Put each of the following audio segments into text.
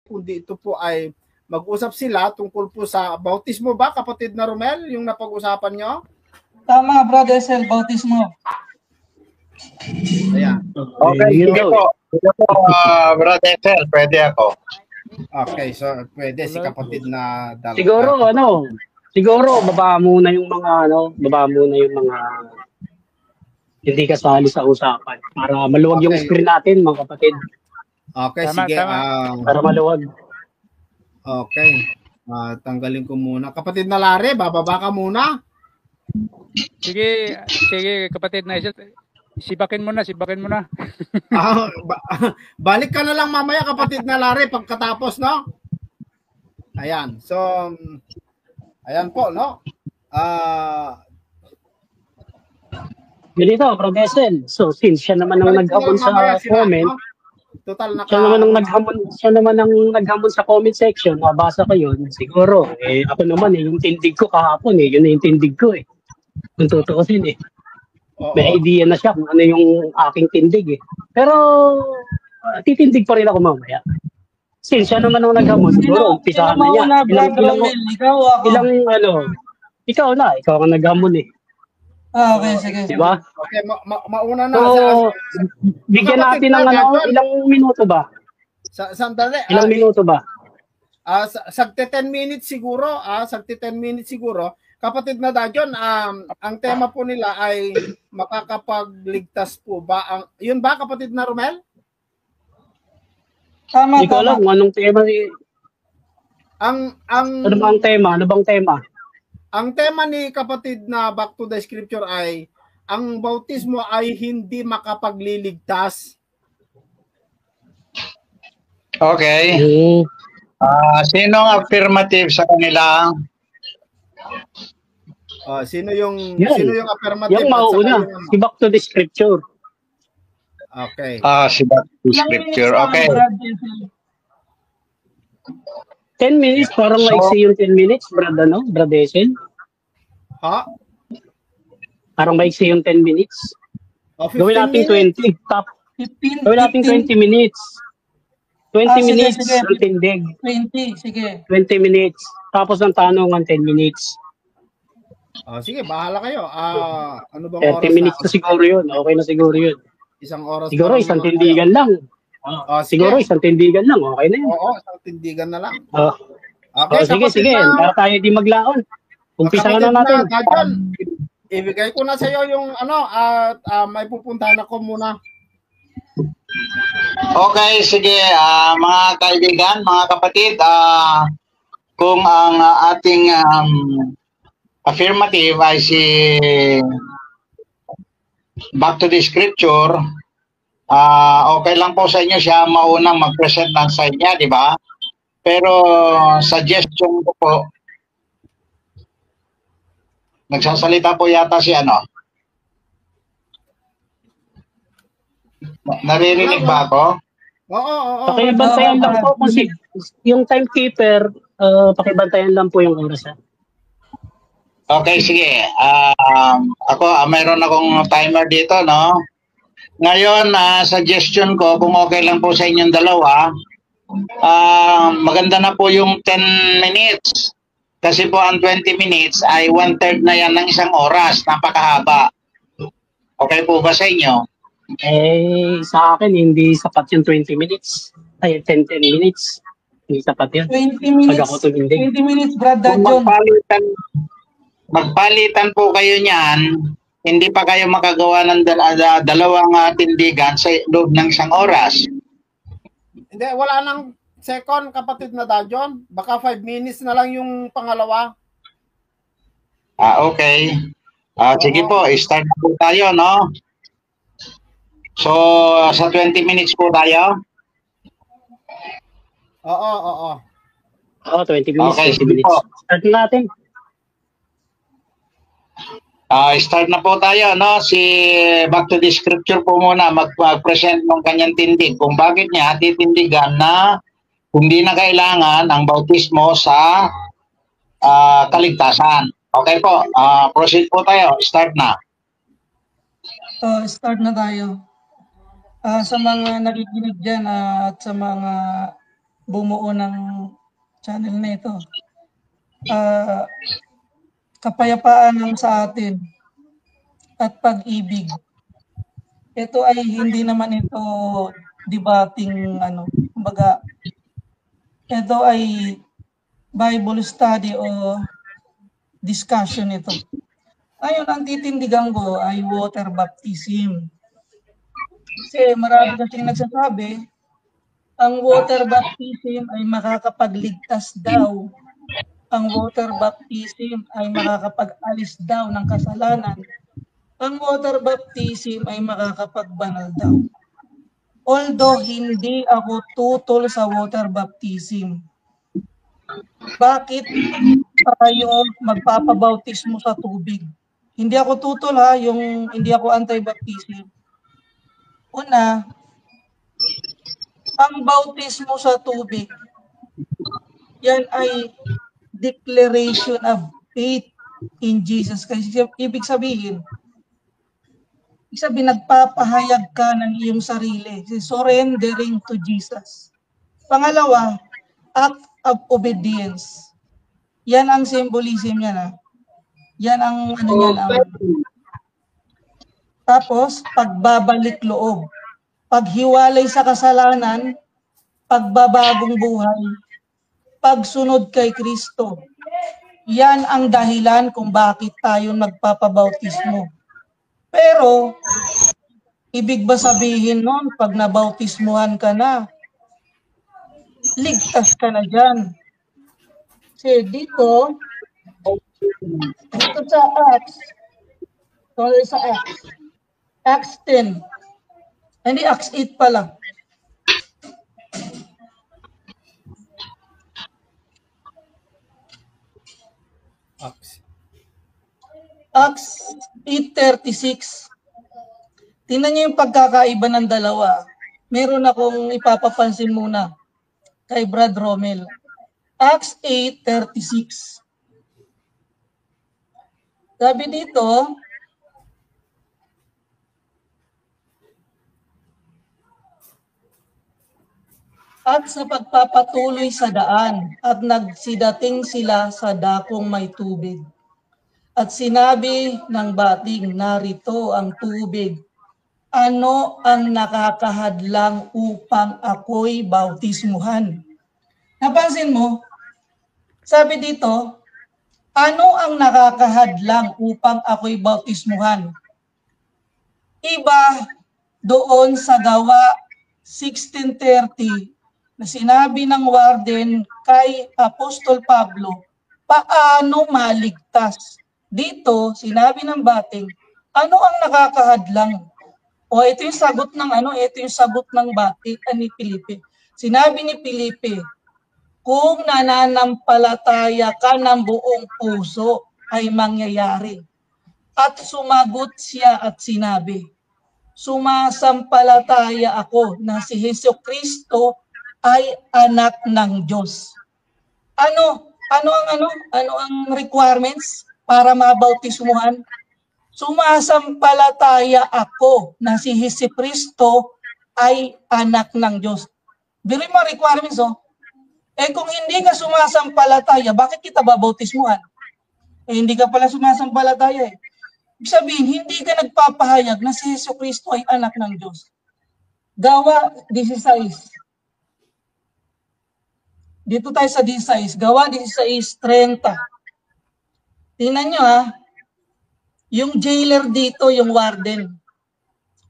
kundi ito po ay mag-usap sila tungkol po sa bautismo ba, kapatid na Romel, yung napag-usapan nyo? Tama, Brother Sel, bautismo. Ayan. Okay, sige po. Sige po, Brother Sel, pwede ako. Okay, so pwede si kapatid na Dal. Siguro baba muna yung mga hindi kasali sa usapan para maluwag yung screen natin, mga kapatid. Okay, sige. Para maluwag. Okay. Tanggalin ko muna. Kapatid na Lare, bababa ka muna. Sige, kapatid na Isel. Sibakin mo na. Balik ka na lang mamaya, kapatid na Lare, pagkatapos, no? Ayan. So, ayan po, no? Ganito, Professor. So, since siya naman ang naghamon sa comment, no? Total siya naman ang naghamon sa comment section, nabasa ko yun, siguro, ako naman, yung tindig ko kahapon, yun na yung tindig ko, Kung tutuusin, May idea na siya kung ano yung aking tindig, Pero, titindig pa rin ako mamaya. Since siya naman ang naghamon, siguro, umpisahan na niya. Ikaw ang naghamon, Okay, sige. Diba? Okay, mauna na. So, bigyan natin ng ilang minuto ba? Sandali. Ilang minuto ba? Sagte 10 minutes siguro. Sagte 10 minutes siguro. Kapatid na Dajon, ang tema po nila ay makakapagligtas po ba? Yun ba, kapatid na Romel? Tama. Hindi ko alam kung anong tema. Ano bang tema? Ang tema ni kapatid na Back to the Scripture ay ang bautismo ay hindi makapagliligtas. Okay. Sino ang affirmative sa kanila? Sino yung affirmative? Yung mauna, si Back to the Scripture. Okay. Si Back to the Scripture. Okay. 10 minutes, parang maiksi yung 10 minutes, Brad Esen? Ha? Parang maiksi yung 10 minutes. Gawin natin 20. Gawin natin 20 minutes. 20 minutes ang tindig. 20, sige. 20 minutes. Tapos ang tanong ang 10 minutes. Sige, bahala kayo. Ano bang oras 30 minutes na siguro yun. Okay na siguro yun. Isang oras. Siguro isang tindigan lang. Siguro isang tindigan lang, okay na yun. Oo, isang tindigan na lang. Okay, sige. Para tayo di maglaon. Umpisa na natin. Ibigay ko na sa iyo yung at may pupuntahan ako muna. Okay, sige. Mga kaibigan, mga kapatid, kung ang ating affirmative ay si Back to the Scripture, okay lang po sa inyo siya maunang mag-present ng side niya, di ba? Pero suggestion ko po, nagsasalita po yata si naririnig ba ako? Oo. Pakibantayan lang po kasi yung timekeeper, pakibantayan lang po yung oras. Okay, sige. Ako, mayroon akong timer dito, no? Ngayon, suggestion ko, kung okay lang po sa inyong dalawa, maganda na po yung 10 minutes. Kasi po ang 20 minutes ay 1/3 na yan ng isang oras. Napakahaba. Okay po ba sa inyo? Sa akin, hindi sapat yung 20 minutes. Ay, 10 minutes. Hindi sapat yun. 20 minutes. 20 minutes, Brad Dajon. Magpalitan po kayo niyan. Hindi pa kayo makagawa ng dalawang tindigan sa loob ng isang oras. Hindi, wala nang second, kapatid na Dajon. Baka 5 minutes na lang yung pangalawa. Okay. Sige po, start na po tayo, no? So, sa 20 minutes po tayo? Oo. 20 minutes. Okay, 20 minutes. Start natin. Start na po tayo, no? Si Back to the Scripture po muna mag-present ng kanyang tindig kung bakit niya titindigan na hindi na kailangan ang bautismo sa kaligtasan. Okay po, proceed po tayo. Start na. Start na tayo. Sa mga nakikinig dyan at sa mga bumuo ng channel na ito. Kapayapaan lang sa atin at pag-ibig. Ito ay hindi naman ito debating kumbaga ito ay Bible study o discussion ito. Ngayon, ang titindigan ko ay water baptism. Kasi marami kasing nagsasabi, ang water baptism ay makakapagligtas daw. Ang water baptism ay makakapag-alis daw ng kasalanan. Ang water baptism ay makakapagbanal daw. Although hindi ako tutol sa water baptism. Bakit tayo magpapabautismo sa tubig? Hindi ako tutol hindi ako anti-baptism. Una, ang bautismo sa tubig, yan ay declaration of faith in Jesus. Kasi ibig sabihin, nagpapahayag ka ng iyong sarili. Surrendering to Jesus. Pangalawa, act of obedience. Yan ang symbolism niya. Yan ang Tapos, pagbabalik loob. Paghiwalay sa kasalanan, pagbabagong buhay, pagsunod kay Kristo. Yan ang dahilan kung bakit tayo magpapabautismo. Pero, ibig ba sabihin nun, pag nabautismuhan ka na, ligtas ka na dyan? Kasi dito sa Acts 10. Hindi, Acts 8 pala. Acts 8:36. Tingnan niyo yung pagkakaiba ng dalawa. Meron akong ipapapansin muna kay Brad Romel. Acts 8:36. Sabi dito, at sa pagpapatuloy sa daan, at nagsidating sila sa dakong may tubig. At sinabi ng bating, narito ang tubig. Ano ang nakakahadlang upang ako'y bautismuhan? Napansin mo? Sabi dito, ano ang nakakahadlang upang ako'y bautismuhan? Iba doon sa Gawa 16:30 na sinabi ng warden kay Apostol Pablo, paano maligtas? Dito, sinabi ng bating, ano ang nakakahadlang? O ito yung sagot ng batik ni Felipe. Sinabi ni Felipe, kung nananampalataya ka ng buong puso ay mangyayari. At sumagot siya at sinabi, sumasampalataya ako na si Jesucristo ay anak ng Diyos. Ano ang requirements para mabautismuhan? Sumasampalataya ako na si Jesucristo ay anak ng Diyos. Bili mo requirements, kung hindi ka sumasampalataya, bakit kita babautismuhan? Hindi ka pala sumasampalataya Ibig sabihin, hindi ka nagpapahayag na si Jesucristo ay anak ng Diyos. Gawa 16. Dito tayo sa 16. Gawa 16:30. Tingnan nyo yung jailer dito, yung warden.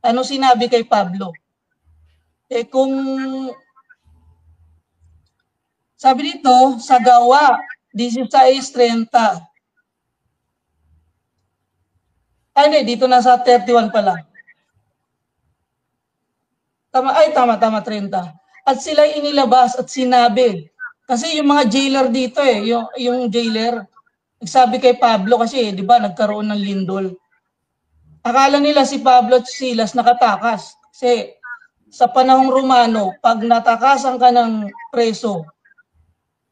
Ano sinabi kay Pablo? Kung sabi dito sa Gawa 16:30. Dito na sa 31 pala. Tama, 30. At sila'y inilabas at sinabi. Kasi yung mga jailer dito yung jailer, nagsabi kay Pablo kasi, di ba, nagkaroon ng lindol. Akala nila si Pablo at Silas nakatakas. Kasi sa panahong Romano, pag natakasan ka ng preso,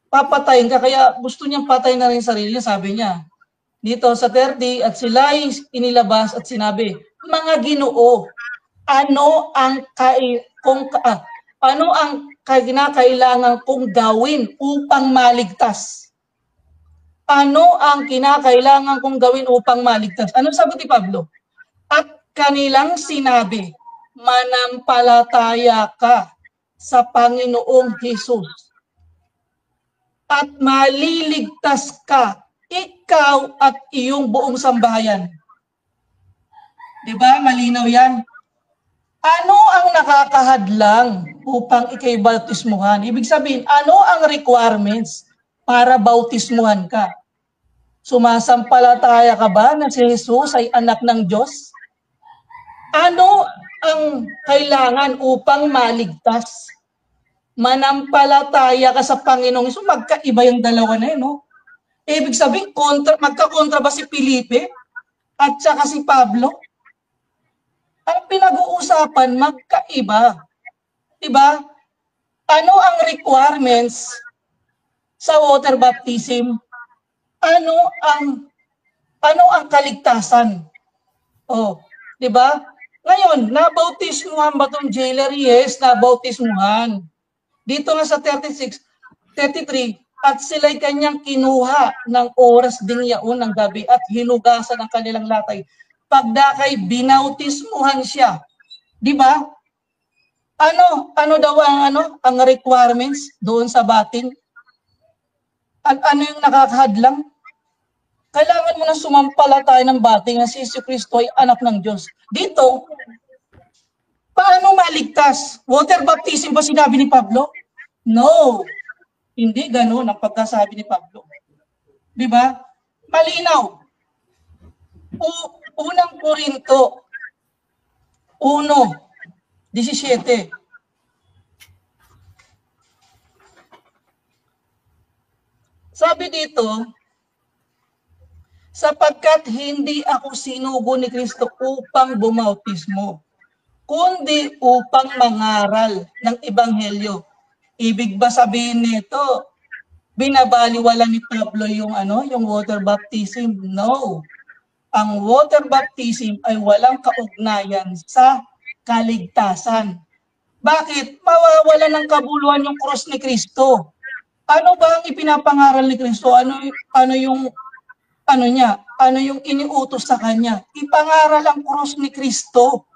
papatayin ka. Kaya gusto niyang patayin na rin sarili niya, sabi niya. Dito sa 30, at sila'y inilabas at sinabi, mga Ginoo, ano ang kinakailangan kong gawin upang maligtas? Ano ang kinakailangan kong gawin upang maligtas? Ano sabi ni Pablo? At kanilang sinabi, manampalataya ka sa Panginoong Hesus at maliligtas ka, ikaw at iyong buong sambahayan. Diba? Malinaw yan. Ano ang nakakahadlang upang ikay bautismuhan? Ibig sabihin, ano ang requirements para bautismuhan ka? Sumasampalataya ka ba na si Jesus ay anak ng Diyos? Ano ang kailangan upang maligtas? Manampalataya ka sa Panginoong Hesus. Magkaiba yung dalawa na yun, no? Ibig sabihin, magkakontra ba si Felipe at saka si Pablo? Ang pinag-uusapan, magkaiba. Diba? Ano ang requirements sa water baptism? Ano ang kaligtasan? Oh, 'di ba? Ngayon, nabautismuhan ba tong jailer? Yes, nabautismuhan. Dito nga sa 33, at sila'y kanyang kinuha ng oras ding yaon ng gabi at hinugasan ang kanilang latay. Pagdakay binautismuhan siya. 'Di ba? Ano daw ang requirements doon sa batin? Ano yung nakakahadlang? Kailangan mo na sumampalataya ng bating na si Kristo ay anak ng Diyos. Dito, paano maligtas? Water baptism ba sinabi ni Pablo? No. Hindi ganoon ang pagkasabi ni Pablo. Di ba? Malinaw. Unang Korinto 1:17. Sabi dito, sapagkat hindi ako sinugo ni Kristo upang bumautismo, kundi upang mangaral ng ebanghelyo. Ibig ba sabihin nito, binabaliwala ni Pablo yung water baptism? No. Ang water baptism ay walang kaugnayan sa kaligtasan. Bakit? Mawawala ng kabuluhan yung cross ni Kristo. Ano ba ang ipinapangaral ni Kristo? Ano yung iniutos sa kanya? Ipangaral ang cross ni Kristo.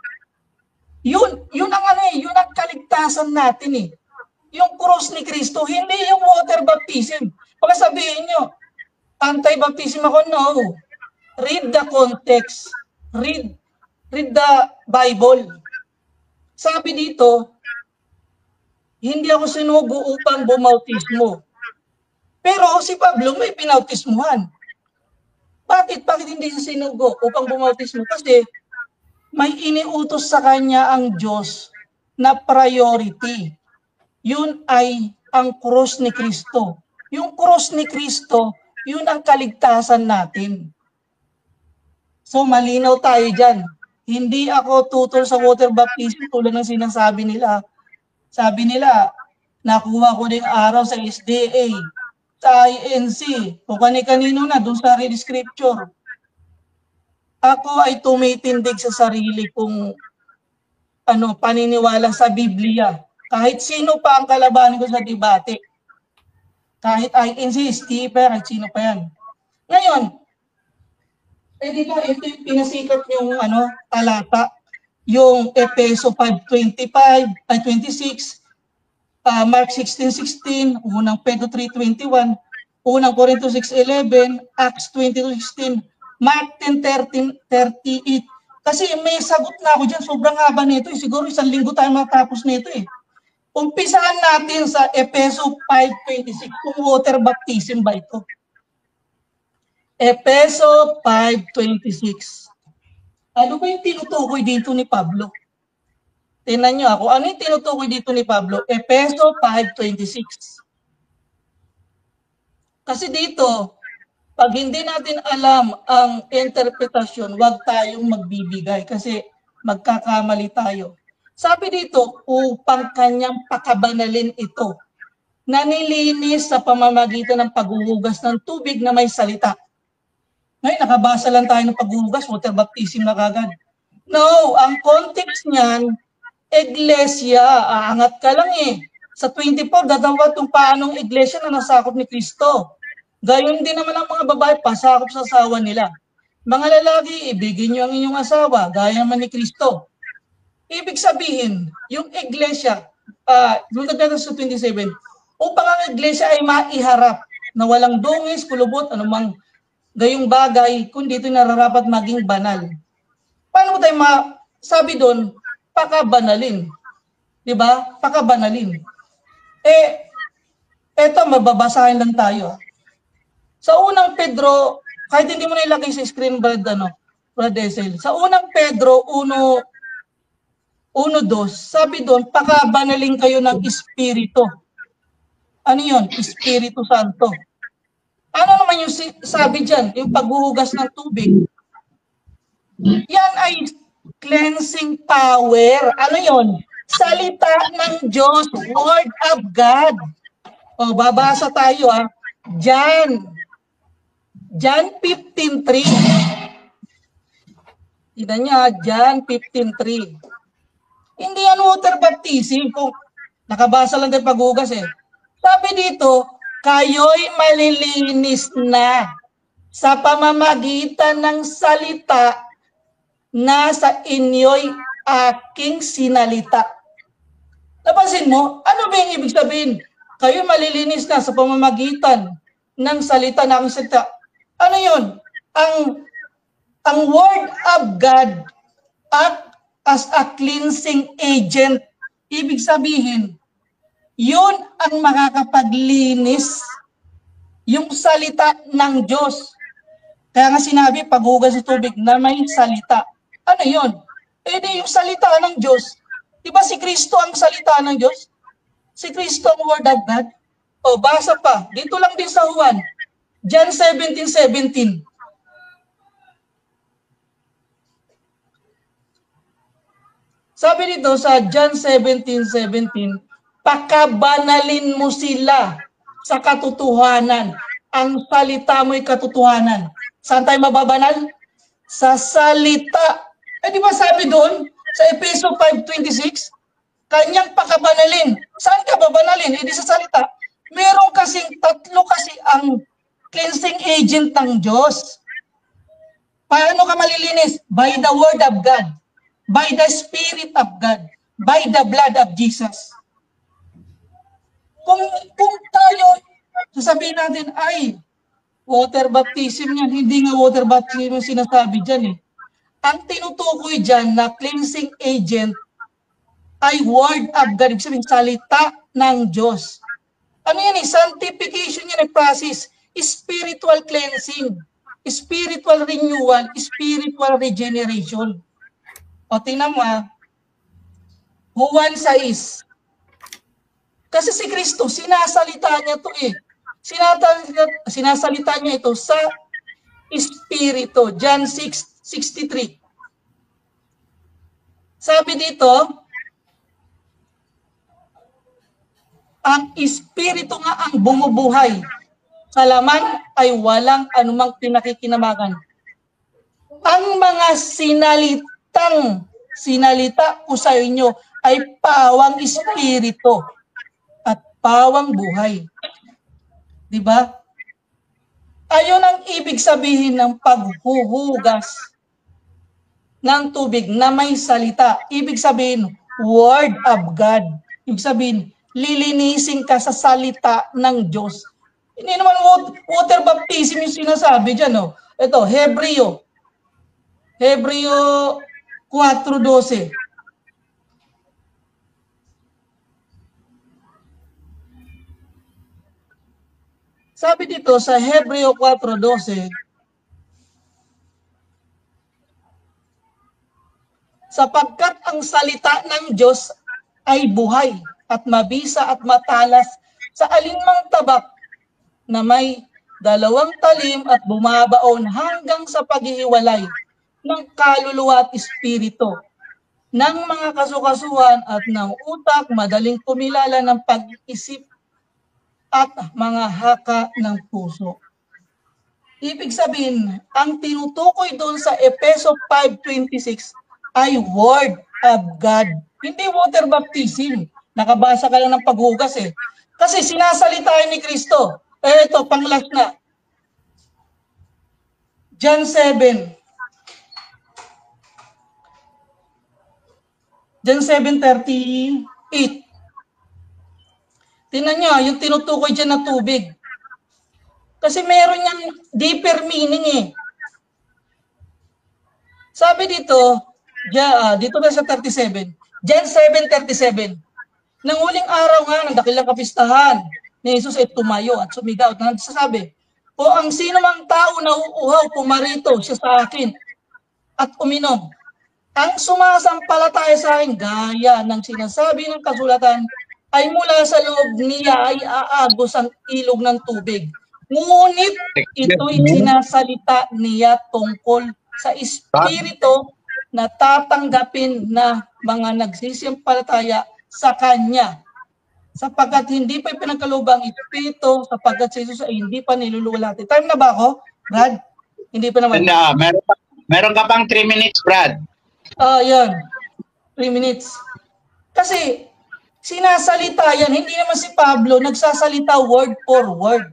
Yun ang kaligtasan natin eh. Yung cross ni Kristo, hindi yung water baptism. Baka sabihin nyo, anti-baptism ako, no. Read the context. Read the Bible. Sabi dito, hindi ako sinugo upang bumautismo. Pero si Pablo may pinautismuhan. Bakit hindi siya sinugo upang bumautismo? Kasi may iniutos sa kanya ang Diyos na priority. Yun ay ang cross ni Kristo. Yung cross ni Kristo, yun ang kaligtasan natin. So malinaw tayo dyan. Hindi ako tutol sa water baptism tulad ng sinasabi nila. Sabi nila, nakuha ko din araw sa SDA, sa INC, o kani-kanino na doon sa read scripture. Ako ay tumitindig sa sarili kong paniniwala sa Biblia. Kahit sino pa ang kalabanin ko sa debate. Kahit INC, Skipper, at sino pa yan. Ngayon, dito, ito yung pinasikat yung talata. Yung Efeso 5:26, Mark 16:16, unang Pedro 3:21, unang Corinto 6:11, Acts 22:16, Mark 10:38. Kasi may sagot na ako dyan, sobrang haba nito. Siguro isang linggo tayo matapos nito eh. Umpisahan natin sa Efeso 5:26, kung water baptism ba ito? Efeso 5:26. Ano ba yung tinutukoy dito ni Pablo? Tingnan nyo ako. Ano yung tinutukoy dito ni Pablo? Efeso 5:26. Kasi dito, pag hindi natin alam ang interpretasyon, huwag tayong magbibigay kasi magkakamali tayo. Sabi dito, upang kanyang pakabanalin ito, na nilinis sa pamamagitan ng paghuhugas ng tubig na may salita. Ngayon, nakabasa lang tayo ng paghuhugas, water baptism na kagad. No, ang context niyan, iglesia, aangat ka lang eh. Sa 24, dadawat kung paanong iglesia na nasakop ni Kristo. Gayon din naman ang mga babae, pasakop sa asawa nila. Mga lalaki, ibigin niyo ang inyong asawa, gaya naman ni Kristo. Ibig sabihin, yung iglesia, lugat natin sa 27, upang ang iglesia ay maiharap na walang dungis, kulubot, anumang gayong bagay, kundi ito nararapat maging banal. Paano tayo sabi doon, pakabanalin. Diba? Pakabanalin. Eto, mababasahin lang tayo. Sa unang Pedro, kahit hindi mo na ilagay sa screen, Brad Esel, sa unang Pedro 1:2, sabi doon, pakabanaling kayo ng Espiritu. Ano yun? Espiritu Santo. Ano naman yung sabi dyan? Yung paghuhugas ng tubig. Yan ay cleansing power. Ano yun? Salita ng Diyos. Word of God. O, babasa tayo John 15:3. Tignan niya, John 15:3. Hindi yan water baptism. Kung nakabasa lang tayo paghugas Sabi dito, kayo'y malilinis na sa pamamagitan ng salita na sa inyo'y aking sinalita. Napansin mo, ano ba yung ibig sabihin? Kayo'y malilinis na sa pamamagitan ng salita na aking salita. Ano yun? Ang Word of God act as a cleansing agent. Ibig sabihin, yun ang makakapaglinis, yung salita ng Diyos. Kaya nga sinabi, paghugas ng tubig na may salita. Ano yun? Di yung salita ng Diyos. Di ba si Kristo ang salita ng Diyos? Si Kristo ang Word of God? O, basa pa. Dito lang din sa Juan. John 17:17. Sabi dito sa John 17:17, pakabanalin mo sila sa katotohanan. Ang salita mo'y katotohanan. Saan tayo mababanal? Sa salita. Di ba sabi doon sa Efeso 5:26, kanyang pakabanalin. Saan ka babanalin? Di sa salita. Meron kasing tatlo kasi ang cleansing agent ng Diyos. Paano ka malilinis? By the Word of God. By the Spirit of God. By the blood of Jesus. Kung tayo, sasabihin natin, ay, water baptism yan. Hindi nga water baptism yung sinasabi dyan Ang tinutukoy dyan na cleansing agent ay Word of God. Ibig sabihin, salita ng Diyos. Ano yan Sanctification yan process. Spiritual cleansing. Spiritual renewal. Spiritual regeneration. O, tingnan mo Juan 6. Kasi si Kristo, sinasalita niya ito Sinasalita niya ito sa Espiritu. John 6:63. Sabi dito, ang Espiritu nga ang bumubuhay. Sa laman ay walang anumang pinakikinamagan. Ang mga sinalita ko sa inyo ay pawang Espiritu at pawang buhay. Diba? Ayun ang ibig sabihin ng paghuhugas ng tubig na may salita. Ibig sabihin, Word of God. Ibig sabihin, lilinisin ka sa salita ng Diyos. Hindi naman water baptism yung sinasabi dyan. Ito, Hebreo 4:12. Sabi dito sa Hebreo 4:12, sapagkat ang salita ng Diyos ay buhay at mabisa at matalas sa alinmang tabak na may 2 talim at bumabaon hanggang sa paghihiwalay ng kaluluwa at espiritu, ng mga kasukasuhan at ng utak, madaling kumilala ng pag-isip at mga haka ng puso. Ibig sabihin, ang tinutukoy doon sa Efeso 5:26 ay Word of God. Hindi water baptism. Nakabasa ka lang ng paghugas eh. Kasi sinasalitain ni Kristo. Ito, pang-last na. John 7. John 7:38. Tingnan nyo, yung tinutukoy dyan na tubig. Kasi meron niyang deeper meaning eh. Sabi dito, dito na sa 37, John 7:37. Nang huling araw nga ng dakilang kapistahan ni Jesus ay tumayo at sumigaw at nagsasabi, o ang sino mang tao na uuhaw, pumarito siya sa akin at uminom. Ang sumasampalataya sa akin, gaya ng sinasabi ng kasulatan, ay mula sa loob niya ay aagos ang ilog ng tubig. Ngunit ito'y sinasalita niya tungkol sa espiritu na tatanggapin na mga nagsisimpalataya sa Kanya. Sapagkat hindi pa pinagkalubang espiritu, sapagkat si Jesus ay hindi pa niluluwalhati. Time na ba ako, Brad? Hindi pa naman. Meron ka pang 3 minutes, Brad. Yan. 3 minutes. Kasi, sinasalita yan. Hindi naman si Pablo nagsasalita word for word.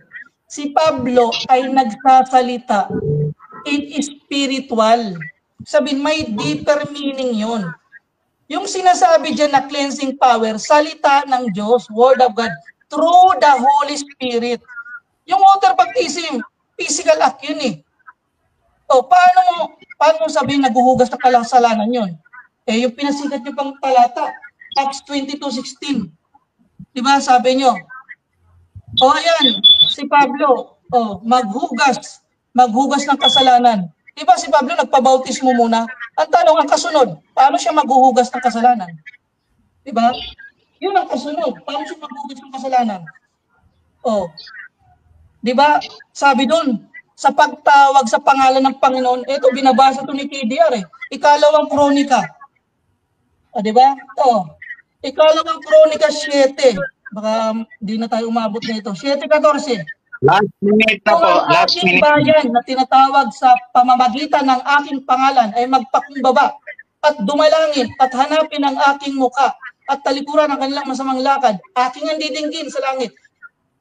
Si Pablo ay nagsasalita in spiritual. Sabihin, may deeper meaning yon. Yung sinasabi dyan na cleansing power, salita ng Diyos, word of God, through the Holy Spirit. Yung water baptism, physical act yun eh. O, paano mo sabihin naguhugas ng kasalanan yun? Eh, yung pinasikat nyo pang talata, Acts 22:16. Diba, sabi nyo? O, ayan, si Pablo, maghugas ng kasalanan. Diba si Pablo nagpabautismo muna? Ang tanong, ang kasunod, paano siya maghuhugas ng kasalanan? Diba? Yun ang kasunod, paano siya maghuhugas ng kasalanan? O, diba, sabi dun, sa pagtawag sa pangalan ng Panginoon, ito, binabasa ito ni KDR eh. Ikalawang Kronika. Diba? Ito, Ikalawang Kronika 7. Baka di na tayo umabot nito. 7:14. Last minute na po. Last minute. Bayan na tinatawag sa pamamagitan ng aking pangalan ay magpakumbaba at dumalangin at hanapin ang aking muka at talikuran ang kanilang masamang lakad. Aking ang didinggin sa langit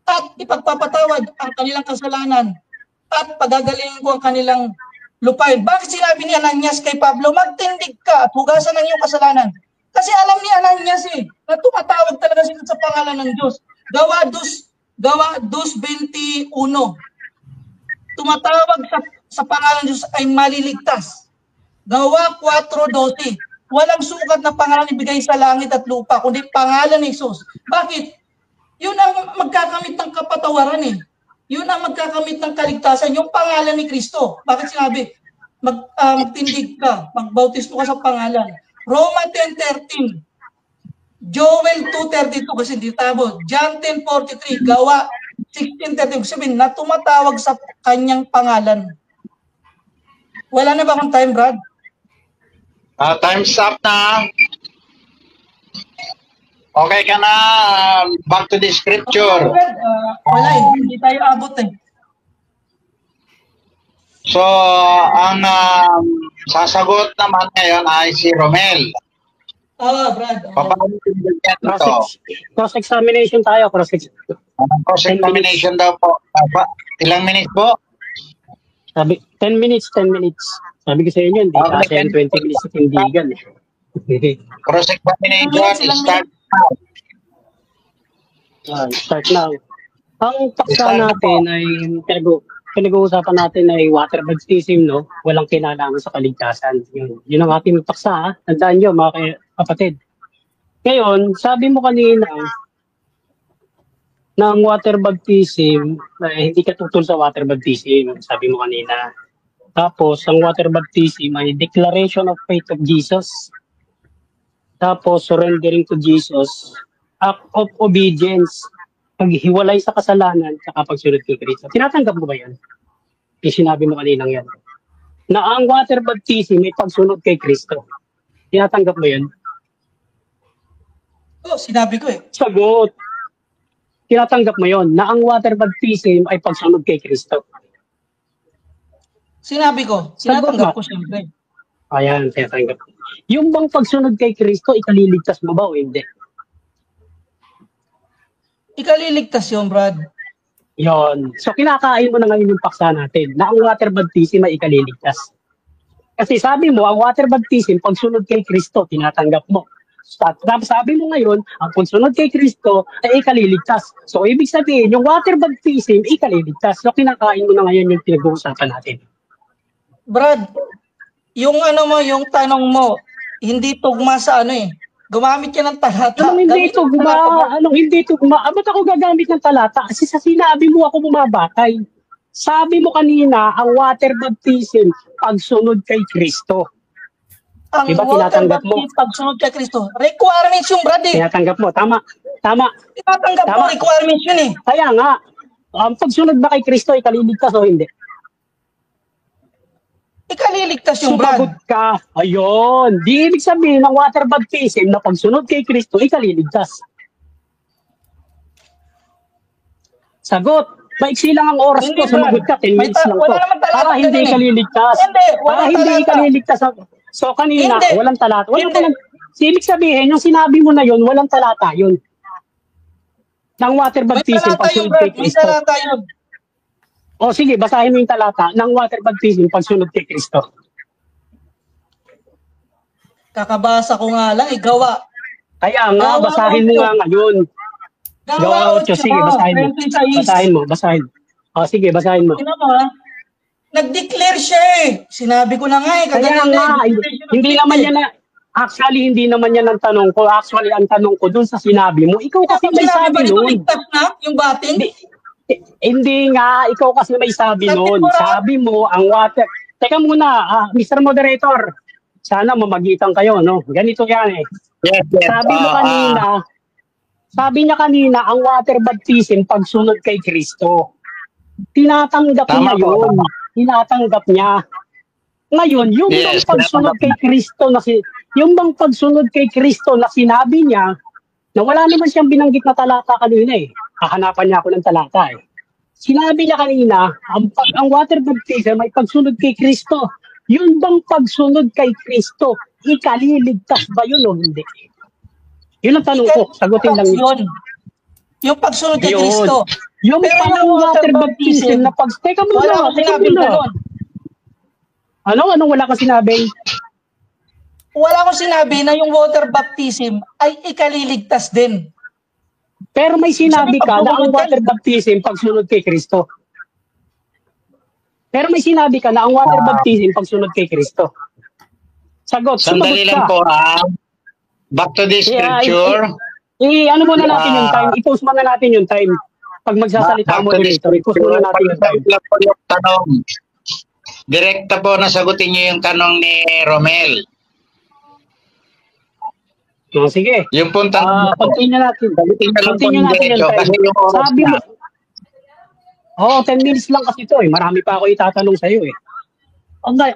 at ipagpapatawad ang kanilang kasalanan at pagagalingin ko ang kanilang lupain. Bakit sinabi ni Ananias kay Pablo, magtindig ka at hugasan ang iyong kasalanan? Kasi alam ni Ananias na tumatawag talaga sila sa pangalan ng Diyos. Gawa 2:21. Tumatawag sa pangalan ng Diyos ay maliligtas. Gawa 4:12. Walang sukat na pangalan ibigay sa langit at lupa, kundi pangalan ni Jesus. Bakit? Yun ang magkakamit ng kapatawaran eh. Yun ang magkakamit ng kaligtasan, yung pangalan ni Kristo. Bakit sinabi? Magtindig ka, magbautismo ka sa pangalan. Roma 10:13. Joel 2:32 kasi di tabo. John 10:43, Gawa 16:30. Sabihin na tumatawag sa kanyang pangalan. Wala na ba akong time, Brad? Time's up na. Okay ka na. Back to the scripture. Wala hindi tayo abot eh. So, ang sasagot naman ngayon ay si Romel. Brad. Paano tindigyan ito? Cross-examination tayo. Cross-examination daw po. Ilang minutes po? Sabi, 10 minutes. Sabi ko sa inyo, hindi kasi 20 minutes sa tindigan. Cross-examination, start now. Start now. Ang paksa natin ay pinag-uusapan natin ay water baptism, no? Walang kinalaman sa kaligtasan. Yun ang ating paksa, ha? Tandaan nyo, mga kapatid. Ngayon, sabi mo kanina na ang water baptism, hindi ka tutol sa water baptism, sabi mo kanina. Tapos, ang water baptism ay declaration of faith of Jesus. Tapos, surrendering to Jesus, act of obedience, paghiwalay sa kasalanan, saka pagsunod kay Kristo. Tinatanggap mo ba yan? Yung sinabi mo kaninang yan. Na ang water baptism ay pagsunod kay Kristo. Tinatanggap mo yan? Sinabi ko eh. Sagot. Tinatanggap mo yon na ang water baptism ay pagsunod kay Kristo. Sinabi ko. Tinatanggap ko siyempre. Ayan, tinatanggap. Yung bang pagsunod kay Kristo, ikaliligtas mo ba o hindi? Ikaliligtas yun, Brad. Yon. So kinakain mo na ngayon yung paksa natin na ang water baptism ay ikaliligtas. Kasi sabi mo, ang water baptism, pagsunod kay Kristo, tinatanggap mo. Tapos sabi mo ngayon, ang pagsunod kay Kristo ay ikaliligtas. So ibig sabihin, yung water baptism, ikaliligtas. So kinakain mo na ngayon yung pinag-uusapan natin. Brad, yung yung tanong mo, hindi tugma sa gumamit ka ng talata. Anong hindi Gamit ng tugma? talata. Anong hindi tugma? Ba't ako gagamit ng talata? Kasi sa sinabi mo ako bumabakay. Sabi mo kanina, ang water baptism, pagsunod kay Kristo. Ang Diba water tinatanggap mo? baptism, pagsunod kay Kristo. Requirements yung, Brad, eh. Tinatanggap mo. Tama. Tinatanggap mo, Tama. requirements yun, eh. Kaya nga, ang pagsunod ba kay Kristo ay kaliligtas o hindi? Ikaliligtas yung, Brad. Sumagot ka. Ayun. Di ibig sabihin ng water baptism na pagsunod kay Kristo ay kaliligtas. Sagot. Maiksi lang ang oras Hindi, ko. Sumagot ka. 10 minutes lang wala to. naman talata Para hindi dyan, eh. kaliligtas. Hindi, Para walang hindi talata. kaliligtas. So kanina, Hindi. walang talata. Hindi. Ibig sabihin, yung sinabi mo na yun, walang talata yun. Ng water May baptism talata pagsunod yun, kay Brad. May Kristo. talata yun. O sige, basahin mo yung talata ng water baptism pagsunod kay Kristo. Kakabasa ko nga lang, gawa. Kaya nga, Gawa basahin mo 8. nga ngayon. Gawa 8. Sige, basahin mo. 26. Basahin mo. O sige, basahin mo. Tingnan mo, ha? Nag-declare siya, eh. Sinabi ko na nga, eh. Kaya nga, hindi naman yan na, actually, hindi naman yan ang tanong ko. Actually, ang tanong ko dun sa sinabi mo, ikaw kasi may sabi nun. nun. Ligtas na yung bating? Hindi nga, ikaw kasi may sabi nun. Kategora. Sabi mo, ang water, teka muna, Mr. Moderator, sana mamagitan kayo, no? Ganito yan eh. Yes. Sabi niya kanina, ang water baptism pagsunod kay Kristo. Tinatanggap Tama niya po, yun. tama. Tinatanggap niya. Ngayon, yung Yes, bang pagsunod tinatanggap kay Kristo yung bang pagsunod kay Kristo na sinabi niya na wala naman siyang binanggit na talata kanina eh. Hahanapan niya ako ng talata eh. Sinabi niya kanina, ang water baptism ay pagsunod kay Kristo. Yun bang pagsunod kay Kristo, ikaliligtas ba yun o hindi? Yun ang tanong ko. Sagutin lang yun. Yung pagsunod kay Yun. Kristo. Yung Pero parang yung water baptism na teka Wala muna, akong teka sinabing muna. ganun. Anong wala kang sinabi? Wala akong sinabi na yung water baptism ay ikaliligtas din. Pero may sinabi Sabi, ka na ang pagsunod ka- water baptism pagsunod kay Kristo. Pero may sinabi ka na ang water baptism pagsunod kay Kristo. Sagot, Sandali sumagot lang ka. po, back to the scripture. Ano muna natin yung time? I-post muna natin yung time. Pag magsasalita ang moderator, i-post muna natin yung time. Lang po yung tanong. Direkta po na sagutin niyo yung tanong ni Romel. Sige. Yung pong tanong Continue natin. Sagutin na lang po Continue yung natin yung diretso time. kasi yung oras Sabi na. mo, 10 minutes lang kasi ito eh. Marami pa ako itatanong sa'yo eh.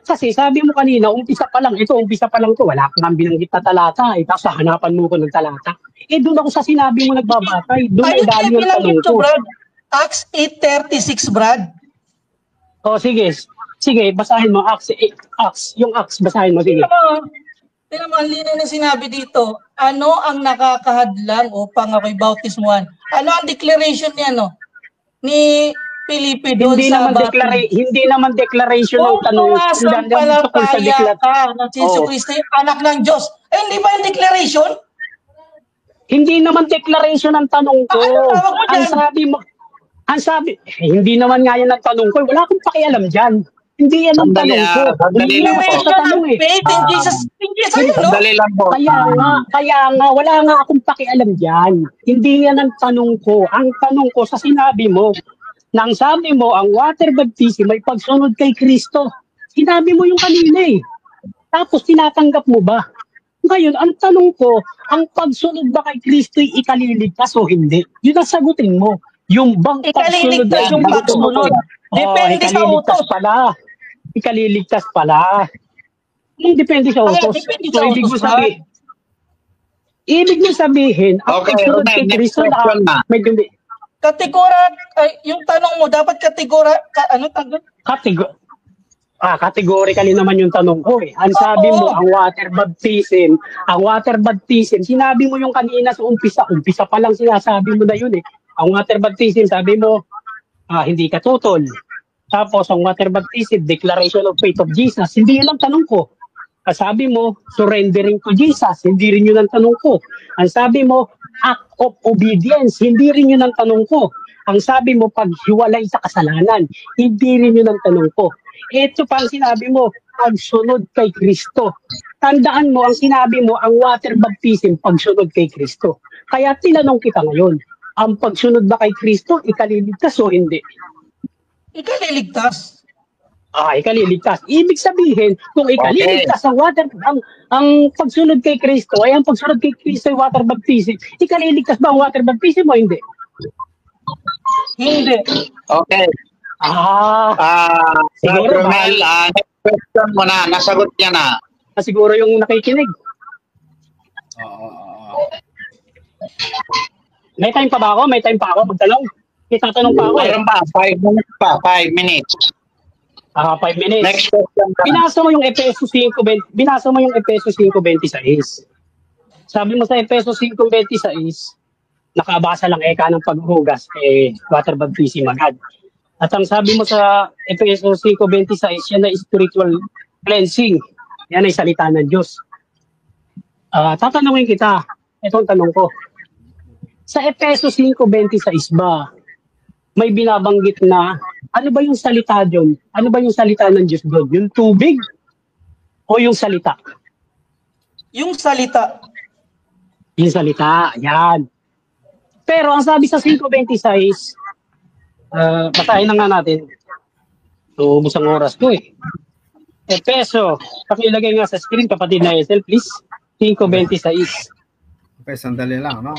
Kasi sabi mo kanina, umpisa pa lang to, wala kang binanggit na talata eh. Tapos hanapan mo ko ng talata. Doon ako sa sinabi mo nagbabatay. Doon ay dali yung tanong ko. Brad. Acts 8:36, Brad. Sige. Sige, basahin mo. Acts, basahin mo. Sige. Tingnan mo, ang linaw na sinabi dito. Ano ang nakakahadlang upang ako'y bautismuhan? Ano ang declaration niya, ni Felipe doon sa Hindi naman declaration ng kung tanong. sumasampalataya ka na si Jesu Cristo yung anak ng Diyos. Hindi ba yung declaration? Hindi naman declaration ang tanong ko. Ano tawag mo dyan? Hindi naman nga yan ang tanong ko. Wala akong pakialam dyan. Hindi yan ang Sandali, tanong ko. sandali lang po. Declaration of faith in Jesus. Sandali lang po. Kaya nga, wala nga akong pakialam dyan. Hindi yan ang tanong ko. Ang tanong ko sa sinabi mo, nang sabi mo, ang water baptism ay pagsunod kay Kristo. Sinabi mo yung kanina eh. Tapos tinatanggap mo ba? Ngayon, ang tanong ko, ang pagsunod ba kay Kristo ay ikaliligtas o hindi? Yun ang sagutin mo. Yung bang pagsunod Ikaliligtas yung pagsunod. Depende sa utos. Ikaliligtas pala. Yung depende sa utos. Depende So, sa ibig mo utos, sabihin, ang Okay, pagsunod kay next Kristo question na. Kategora, yung tanong mo, dapat kategora, categorically naman yung tanong ko eh. Ang sabi mo, ang water baptism, sinabi mo yung kanina sa umpisa pa lang sinasabi mo na yun eh. ang water baptism, sabi mo, hindi ka tutol. Tapos, ang water baptism, declaration of faith of Jesus, hindi yun ang tanong ko. Ang sabi mo, surrendering to Jesus, hindi rin yun ang tanong ko. Ang sabi mo, act of obedience, hindi rin yun ang tanong ko. Ang sabi mo, paghiwalay sa kasalanan, hindi rin yun ang tanong ko. Ito pa ang sinabi mo, pagsunod kay Kristo. Tandaan mo, ang sinabi mo, ang water baptism, pagsunod kay Kristo. Kaya tinanong kita ngayon, ang pagsunod ba kay Kristo, ikaliligtas o hindi? Ikaliligtas. Ikaliligtas. Ibig sabihin, kung ikaliligtas ang water, ang pagsunod kay Kristo, ay ang pagsunod kay Kristo ay water baptism, ikaliligtas ba ang water baptism o hindi? Hindi. Okay. Siguro Romel, next question mo na. Nasagot niya na. Siguro yung nakikinig. May time pa ba ako? May time pa ako magtanong? Itatanong pa ako. Mayroon pa. 5 minutes pa. 5 minutes. 5 minutes. Next question. Binasa mo yung Efeso 5:20. Binasa mo yung Efeso 5:26. Sabi mo sa Efeso 5:26, nakabasa lang eka ng paghuhugas, water baptism agad. At ang sabi mo sa Efeso 5:26, yan ay spiritual cleansing. Yan ay salita ng Diyos. Tatanungin kita, itong tanong ko. Sa Efeso 5:26 ba, may binabanggit na, ano ba yung salita doon? Ano ba yung salita ng Diyos doon? Yung tubig o yung salita? Yung salita. Yung salita, yan. Pero ang sabi sa 5:26, basahin na nga natin. Ubus ang oras ko eh. Efeso, pakilagay nga sa screen, kapatid na Esel, please. 5:26. Okay, sandali lang, no?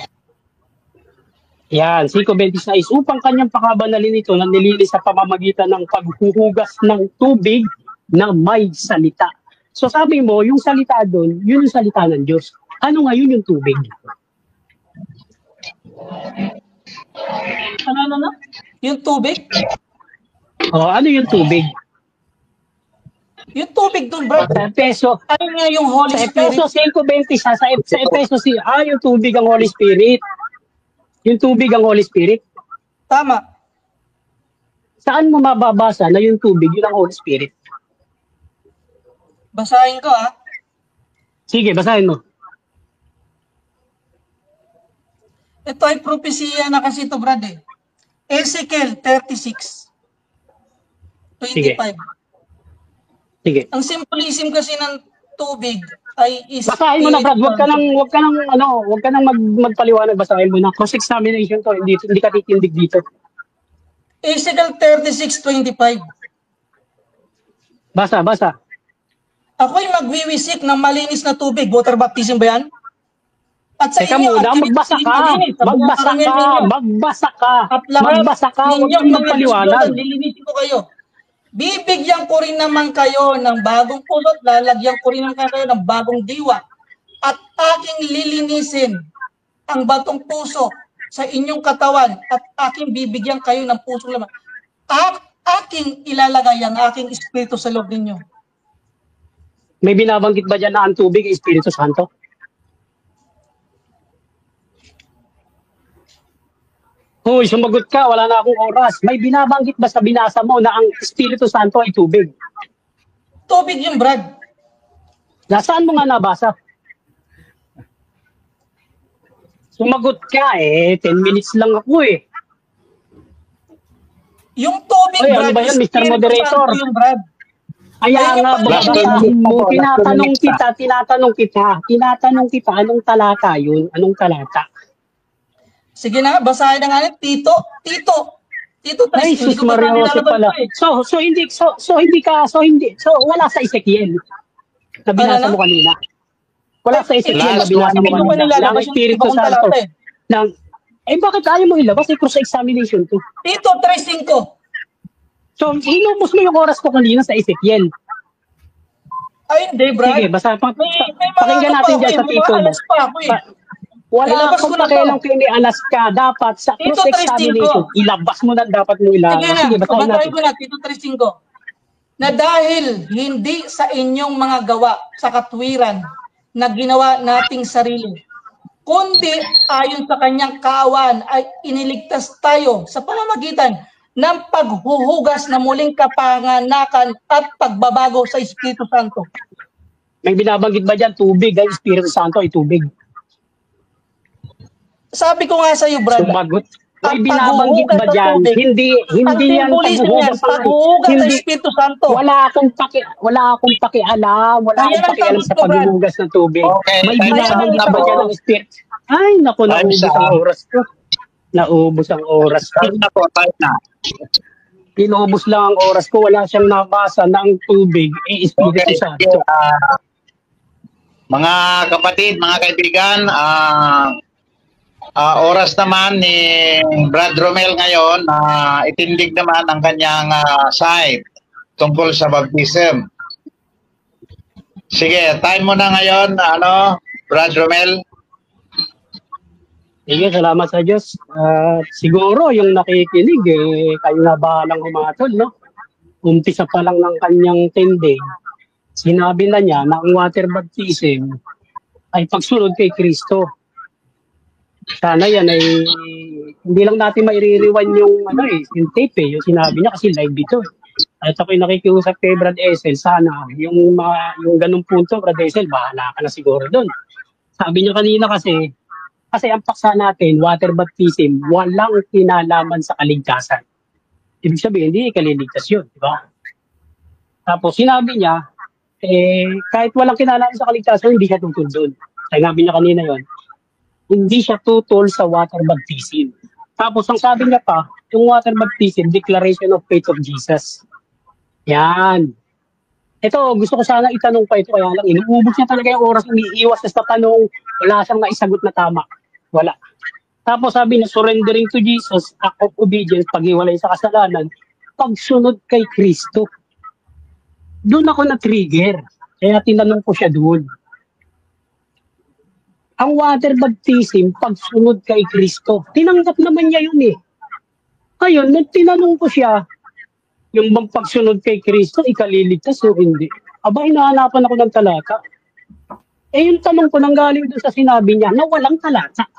Yan, 5:26. Upang kanyang pakabanalin ito na nililis sa pamamagitan ng paghuhugas ng tubig na may salita. So sabi mo, yung salita doon, yun yung salita ng Diyos. Ano ngayon yung tubig? Ano? Yung tubig? Ano yung tubig? Yung tubig doon, bro. Sa Efeso, Ano nga yung Holy sa Spirit? Efeso 5:20, sa Efeso, yung tubig ang Holy Spirit. Yung tubig ang Holy Spirit. Tama. Saan mo mababasa na yung tubig, yun ang Holy Spirit? Basahin ko, Sige, basahin mo. Ito ay propesya na kasi ito, Brad, eh. Ezekiel 36:25. Sige. Ang symbolism kasi ng tubig ay is Basahin mo na, Brad. Huwag ka nang magpaliwanag. Basahin mo na. Cross-examination to. Hindi ka titindig dito. Ezekiel 36:25. Basa. Ako'y magwiwisik ng malinis na tubig. Water baptism ba yan? At sa Teka inyo, muna, magbasa ka. At lahat Huwag ninyong kang mga magpaliwanag. Diyos, lilinisin ko kayo. Bibigyan ko rin naman kayo ng bagong pulot, lalagyan ko rin naman kayo ng bagong diwa. At aking lilinisin ang batong puso sa inyong katawan at aking bibigyan kayo ng pusong laman. Aking ilalagay ang aking espiritu sa loob ninyo. May binabanggit ba dyan na ang tubig ay Espiritu Santo? Hoy, sumagot ka, wala na akong oras. May binabanggit ba sa binasa mo na ang Espiritu Santo ay tubig? Tubig yung Brad. Nasaan mo nga nabasa? Sumagot ka 10 minutes lang ako eh. Yung tubig, Oy, Brad, ano ba yan, Mr. Espiritu Moderator? Santo yung Brad. Kaya Ayun nga, yung babasahin mo, tinatanong kita, anong talata yun? Anong talata? Sige na, basahin na nga. Tito, Ay, sus Maria Jose pala. So wala sa Ezekiel na binasa mo kanina. Wala sa Ezekiel na binasa mo kanina. Lang Espiritu Santo. Bakit ayaw mo ilabas? Cross-examination to. Tito 3:5. So, inubos mo yung oras ko kanina sa Ezekiel. Ay, hindi, Brad. Sige, pakinggan natin dyan sa tito mo. Wala akong pakialam kung may alas ka. Dapat sa cross-examination, ilabas mo na dapat mo ilabas. Sige na, basahin natin. ko na, Tito 3:5. Na dahil hindi sa inyong mga gawa sa katwiran na ginawa nating sarili, kundi ayon sa kanyang kawan ay iniligtas tayo sa pamamagitan ng paghuhugas na muling kapanganakan at pagbabago sa Espiritu Santo. May binabanggit ba dyan? Tubig, ay Espiritu Santo ay tubig. Sabi ko nga sa iyo, brad, Sumagot. May ang binabanggit ba paghuhugas ng dyan? tubig, ang Hindi yan symbolism yan, paghuhugas ng paghuhugas ng hindi. Espiritu Santo. Wala akong pakialam. Wala Ayan akong ang pakialam sagot sa ko, Brad. paghuhugas ng tubig. Okay, May time's binabanggit up ba na dyan po. ng Spirit? Ay, naku, Time's naubos ang up. oras ko. Naubos ang oras ko. Time na po, time na. Pinubos lang ang oras ko. Wala siyang nabasa na ang tubig ay Espiritu Okay. Santo. Mga kapatid, mga kaibigan, oras naman ni Brad Romel ngayon na itindig naman ang kanyang side tungkol sa baptism. Sige, time mo na ngayon, Brad Romel. Sige, salamat sa Diyos. Siguro yung nakikinig, kayo na bahalang humatol, no? Umpisa pa lang ng kanyang tindig, sinabi na niya na ang water baptism ay pagsunod kay Kristo. Sana yan ay hindi lang natin maiririwan yung yung tape yung sinabi niya kasi live ito. At ako'y nakikiusap kay Brad Esel, sana yung ganung punto, Brad Esel, bahala ka na siguro doon. Sabi niya kanina kasi ang paksa natin, water baptism, walang kinalaman sa kaligtasan. Ibig sabihin, hindi kaliligtas yun, di ba? Tapos sinabi niya, kahit walang kinalaman sa kaligtasan, hindi siya tutol doon. Sinabi niya kanina yon, hindi siya tutol sa water baptism. Tapos ang sabi niya pa, yung water baptism, declaration of faith of Jesus. Yan. Ito, gusto ko sana itanong pa ito, kaya lang, inuubos niya talaga yung oras, umiiwas sa tanong, wala siyang naisagot na tama. Wala. Tapos sabi niya, surrendering to Jesus, act of obedience, paghiwalay sa kasalanan, pagsunod kay Kristo. Doon ako na-trigger. Kaya tinanong ko siya doon. Ang water baptism, pagsunod kay Kristo. Tinanggap naman niya yun eh. Ngayon, nung tinanong ko siya, yung bang pagsunod kay Kristo, ikaliligtas o hindi? Aba, hinahanapan ako ng talata. Yung tanong ko nanggaling doon sa sinabi niya na walang talata.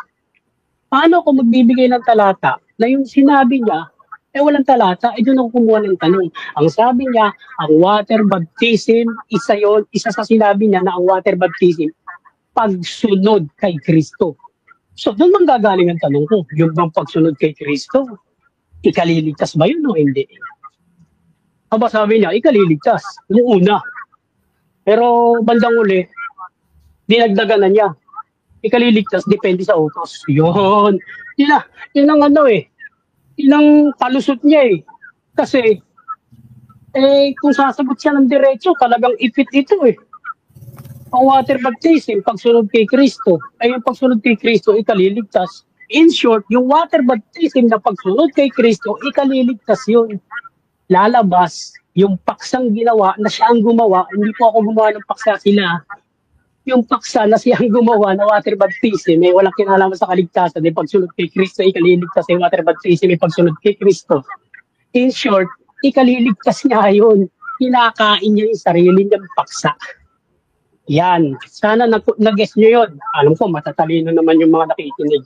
Paano ako magbibigay ng talata na yung sinabi niya, walang talata, doon ako kumuha ng tanong. Ang sabi niya, ang water baptism, isa sa sinabi niya na ang water baptism, pagsunod kay Kristo. So doon manggagaling ang tanong ko, yung bang pagsunod kay Kristo, ikaliligtas ba yun o hindi? Aba sabi niya, ikaliligtas, yung una. Pero bandang uli, dinagdagan na niya. Ikaliligtas, depende sa utos. Yun. Yun ang yun ang palusot niya eh. Kasi, kung sasagot siya ng diretso, talagang ipit ito eh. Ang water baptism, pagsunod kay Kristo, yung pagsunod kay Kristo, ikaliligtas. In short, yung water baptism na pagsunod kay Kristo, ikaliligtas yun. Lalabas, yung paksang ginawa, na siya ang gumawa, hindi po ako gumawa ng paksa sila. Yung paksa na siyang gumawa na water baptism, walang kinalaman sa kaligtasan, pagsunod kay Kristo, ikaliligtas yung water baptism, pagsunod kay Kristo. In short, ikaliligtas niya yun. Kinakain niya yung sarili niyang paksa. Yan. Sana nag-guess niyo yun. Alam ko, matatalino naman yung mga nakikinig.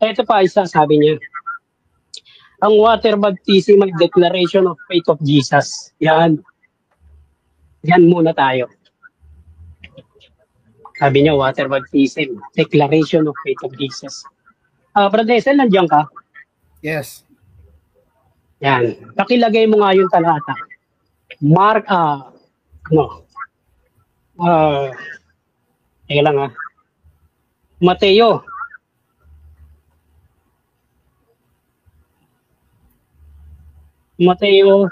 Ito pa, isa sabi niya. Ang water baptism ay declaration of faith of Jesus. Yan. Yan muna tayo. Sabi niya, water baptism, declaration of faith of Jesus. Brother Esel, nandiyan ka? Yes. Yan. Pakilagay mo nga yung talata. Mark, teka lang Mateo.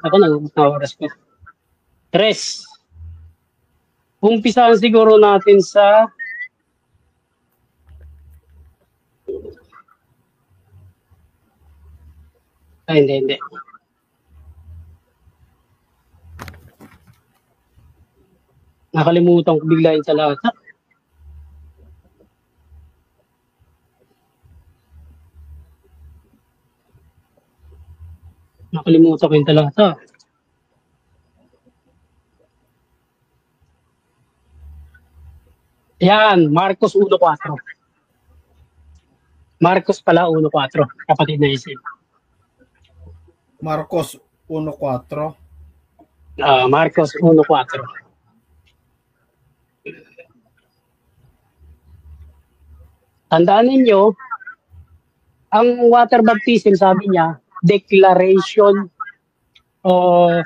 Ako na oras ko. 3. Umpisahan siguro natin sa hindi. Nakalimutan ko bigla yung talata. Nakalimutan ko yung talata. Yan, Marcos 1:4. Marcos pala, 1.4. Kapatid na Isil. Marcos 1:4. Marcos 1.4. Tandaan ninyo, ang water baptism, sabi niya, declaration of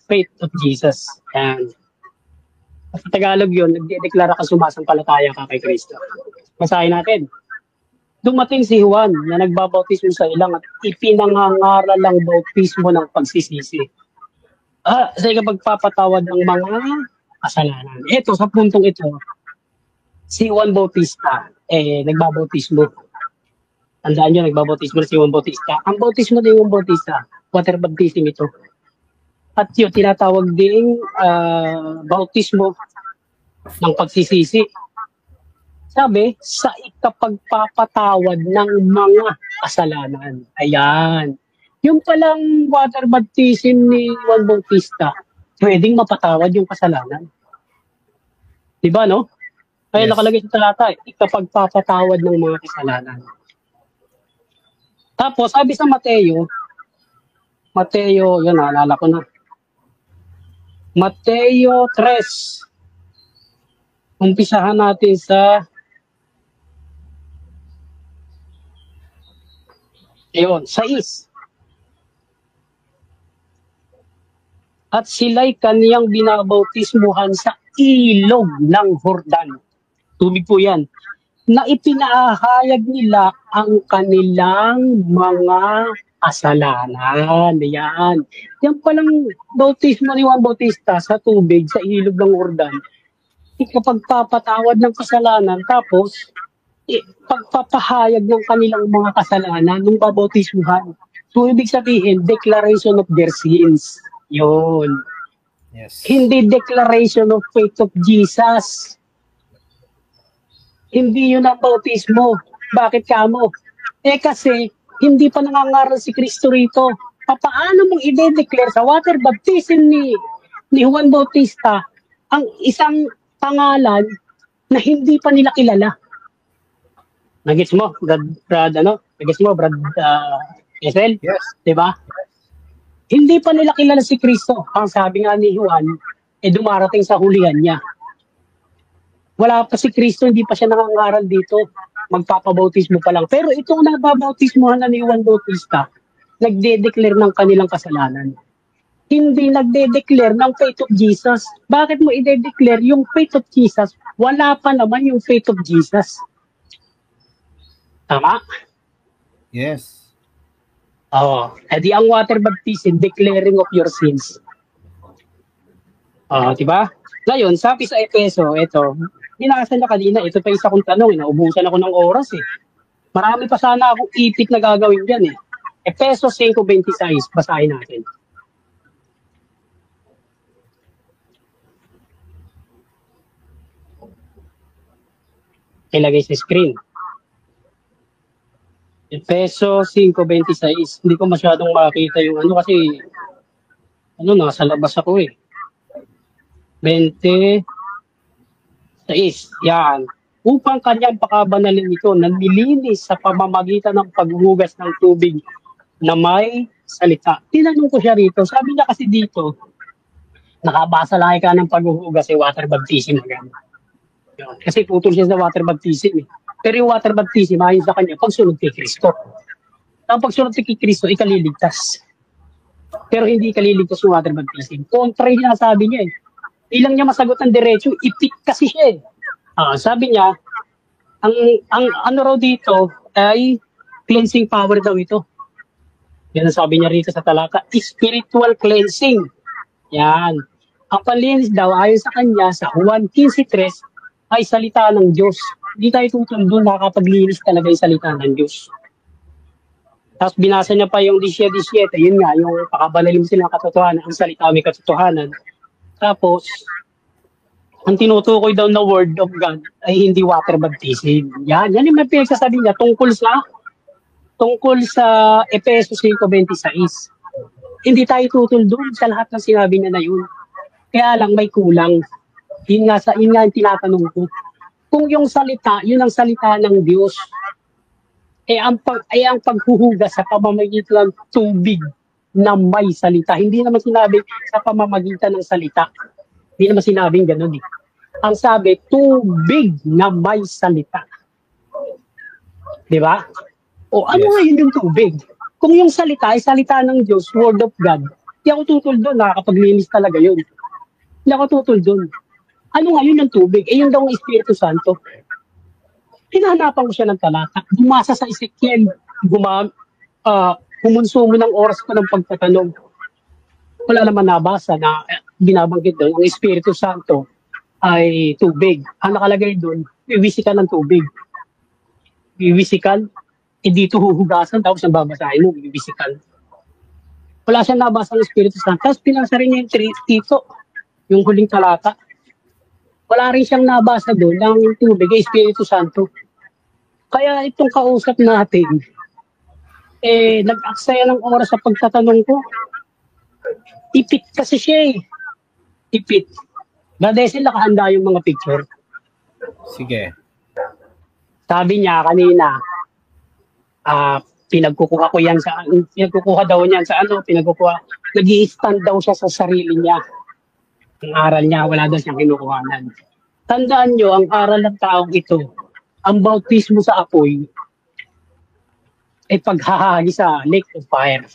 faith of Jesus. And sa Tagalog yun, nagdedeklara ka sumasampalataya ka kay Kristo. Basahin natin. Dumating si Juan na nagbabautismo sa ilang at ipinangangaral ang bautismo ng pagsisisi. Sa ikapagpapatawad ng mga kasalanan. Ito, sa puntong ito, si Juan Bautista, nagbabautismo. Tandaan nyo, nagbabautismo na si Juan Bautista. Ang bautismo ni Juan Bautista, water baptism ito. At yun, tinatawag ding bautismo ng pagsisisi. Sabi, sa ikapagpapatawad ng mga kasalanan. Ayan. Yung palang water baptism ni Juan Bautista, pwedeng mapatawad yung kasalanan. Diba, no? Kaya Yes. nakalagay sa talata, ikapagpapatawad ng mga kasalanan. Tapos, sabi sa Mateo, yun, naalala ko na. Mateo 3. Umpisahan natin sa Ayun, 6. At sila'y kaniyang binabautismuhan sa ilog ng Jordan. Tubig po yan. Na ipinahayag nila ang kanilang mga kasalanan. Yan. Yan palang bautismo ni Juan Bautista sa tubig, sa ilog ng Jordan. Ikapagpapatawad ng kasalanan, tapos pagpapahayag ng kanilang mga kasalanan nung babautismuhan. So, ibig sabihin, declaration of their sins. Yun. Yes. Hindi declaration of faith of Jesus. Hindi yun ang bautismo. Bakit kamo? Kasi, hindi pa nangangaral si Kristo rito. Paano mong i-declare sa water baptism ni Juan Bautista ang isang pangalan na hindi pa nila kilala? Nagets mo, Brad, Nagets mo, Brad, Esel? Yes. Diba? Hindi pa nila kilala si Kristo. Ang sabi nga ni Juan, dumarating sa hulihan niya. Wala pa si Kristo, hindi pa siya nangangaral dito. Magpapabautismo pa lang. Pero itong nababautismohan na ni Juan Bautista, nagde-declare ng kanilang kasalanan. Hindi nagde-declare ng faith of Jesus. Bakit mo i-declare yung faith of Jesus? Wala pa naman yung faith of Jesus. Tama? Yes. Oo. Di ang water baptism, declaring of your sins. Diba? Ngayon, sabi sa Efeso, ito, binasa na kanina, ito pa isa kong tanong, naubusan ako ng oras eh. Marami pa sana akong ipit na gagawin dyan eh. Efeso 5:26, basahin natin. Ilagay sa screen. Efeso 5:26. Hindi ko masyadong makita yung kasi nasa labas ako eh. 26. Yan. Upang kanyang pakabanalin ito na nilinis sa pamamagitan ng paghuhugas ng tubig na may salita. Tinanong ko siya rito. Sabi niya kasi dito, nakabasa lang ka ng paghuhugas sa water baptism. Kasi putol siya sa water baptism eh. Pero yung water baptism, ayon sa kanya, pagsunod kay Kristo. Ang pagsunod kay Kristo, ikaliligtas. Pero hindi ikaliligtas yung water baptism. Kontra yung sinasabi niya eh. Ilang niya masagot ng diretso, ipit kasi siya eh. Sabi niya, ang ano raw dito ay cleansing power daw ito. Yan ang sabi niya rito sa talata, spiritual cleansing. Yan. Ang panlinis daw, ayon sa kanya, sa Juan 15:3, ay salita ng Diyos. Hindi tayo tutundo, nakapaglinis talaga yung salita ng Diyos. Tapos binasa niya pa yung 17, yun nga, yung pakabalalim sila ng katotohanan, ang salita may katotohanan. Tapos, ang tinutukoy daw na word of God ay hindi water baptism. Yan yung may pinagsasabi niya tungkol sa Efeso 5:26. Hindi tayo tutundo sa lahat ng sinabi niya na yun. Kaya lang may kulang. Yun nga yung tinatanong ko. kung yung salita, yun ang salita ng Diyos, ang paghuhugas sa pamamagitan ng tubig na may salita. Hindi naman sinabi sa pamamagitan ng salita. Hindi naman sinabing ganun eh. Ang sabi, tubig na may salita. Di ba? O ano nga yun yung tubig? Kung yung salita ay salita ng Diyos, Word of God, hindi ako tutol doon, nakakapaglinis talaga yun. Hindi ako tutol doon. Ano nga yun yung tubig? Yun daw ang Espiritu Santo. Hinahanapan ko siya ng talata. Bumasa sa Ezekiel, humunsumo ng oras ko ng pagtatanong. Wala naman nabasa na binabanggit doon, ang Espiritu Santo ay tubig. Ang nakalagay doon, wiwisikan ng tubig. Wiwisikan, dito huhugasan, tapos ang babasahin mo, wiwisikan. Wala siyang nabasa ng Espiritu Santo. Tapos pinasa rin niya yung Tito, yung huling talata. Wala rin siyang nabasa doon ng tubig, Espiritu Santo. Kaya itong kausap natin, nag-aksaya ng oras sa pagtatanong ko. Tipit kasi siya eh. Tipit. Gadesel, nakahanda yung mga picture. Sige. Sabi niya kanina, pinagkukuha daw niyan sa nag-i-stand daw siya sa sarili niya. Ang aral niya, wala daw siyang kinukuhanan. Tandaan niyo, ang aral ng taong ito, ang bautismo sa apoy, ay paghahagi sa lake of fire.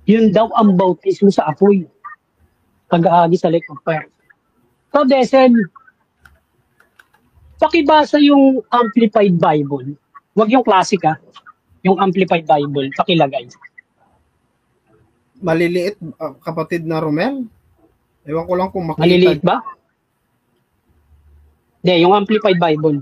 Yun daw ang bautismo sa apoy. Paghahagi sa lake of fire. So, Desel, pakibasa yung Amplified Bible. Huwag yung classic yung Amplified Bible, pakilagay. Maliliit, kapatid na Romel? Ewan ko lang kung makita. Maliliit ba? Hindi, yung Amplified Bible.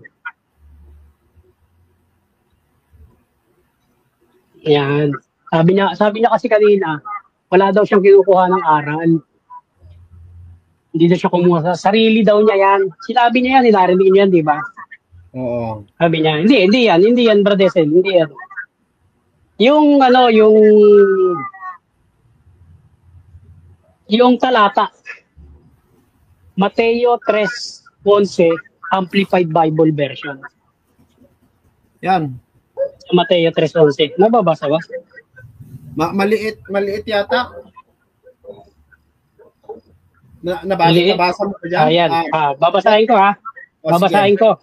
Yan. Sabi niya kasi kanina, wala daw siyang kinukuha ng aral. Hindi daw siya kumuha sa sarili daw niya yan. Sinabi niya yan, narinig niyo yan, di ba? Oo. Sabi niya, hindi yan, Brother Desel, hindi yan. Yung talata, Mateo 3:11, Amplified Bible Version. Yan. Mateo 3:11. Nababasa ba? Maliit yata. Nabasa mo ko dyan? Ayan, babasahin ko Babasahin ko.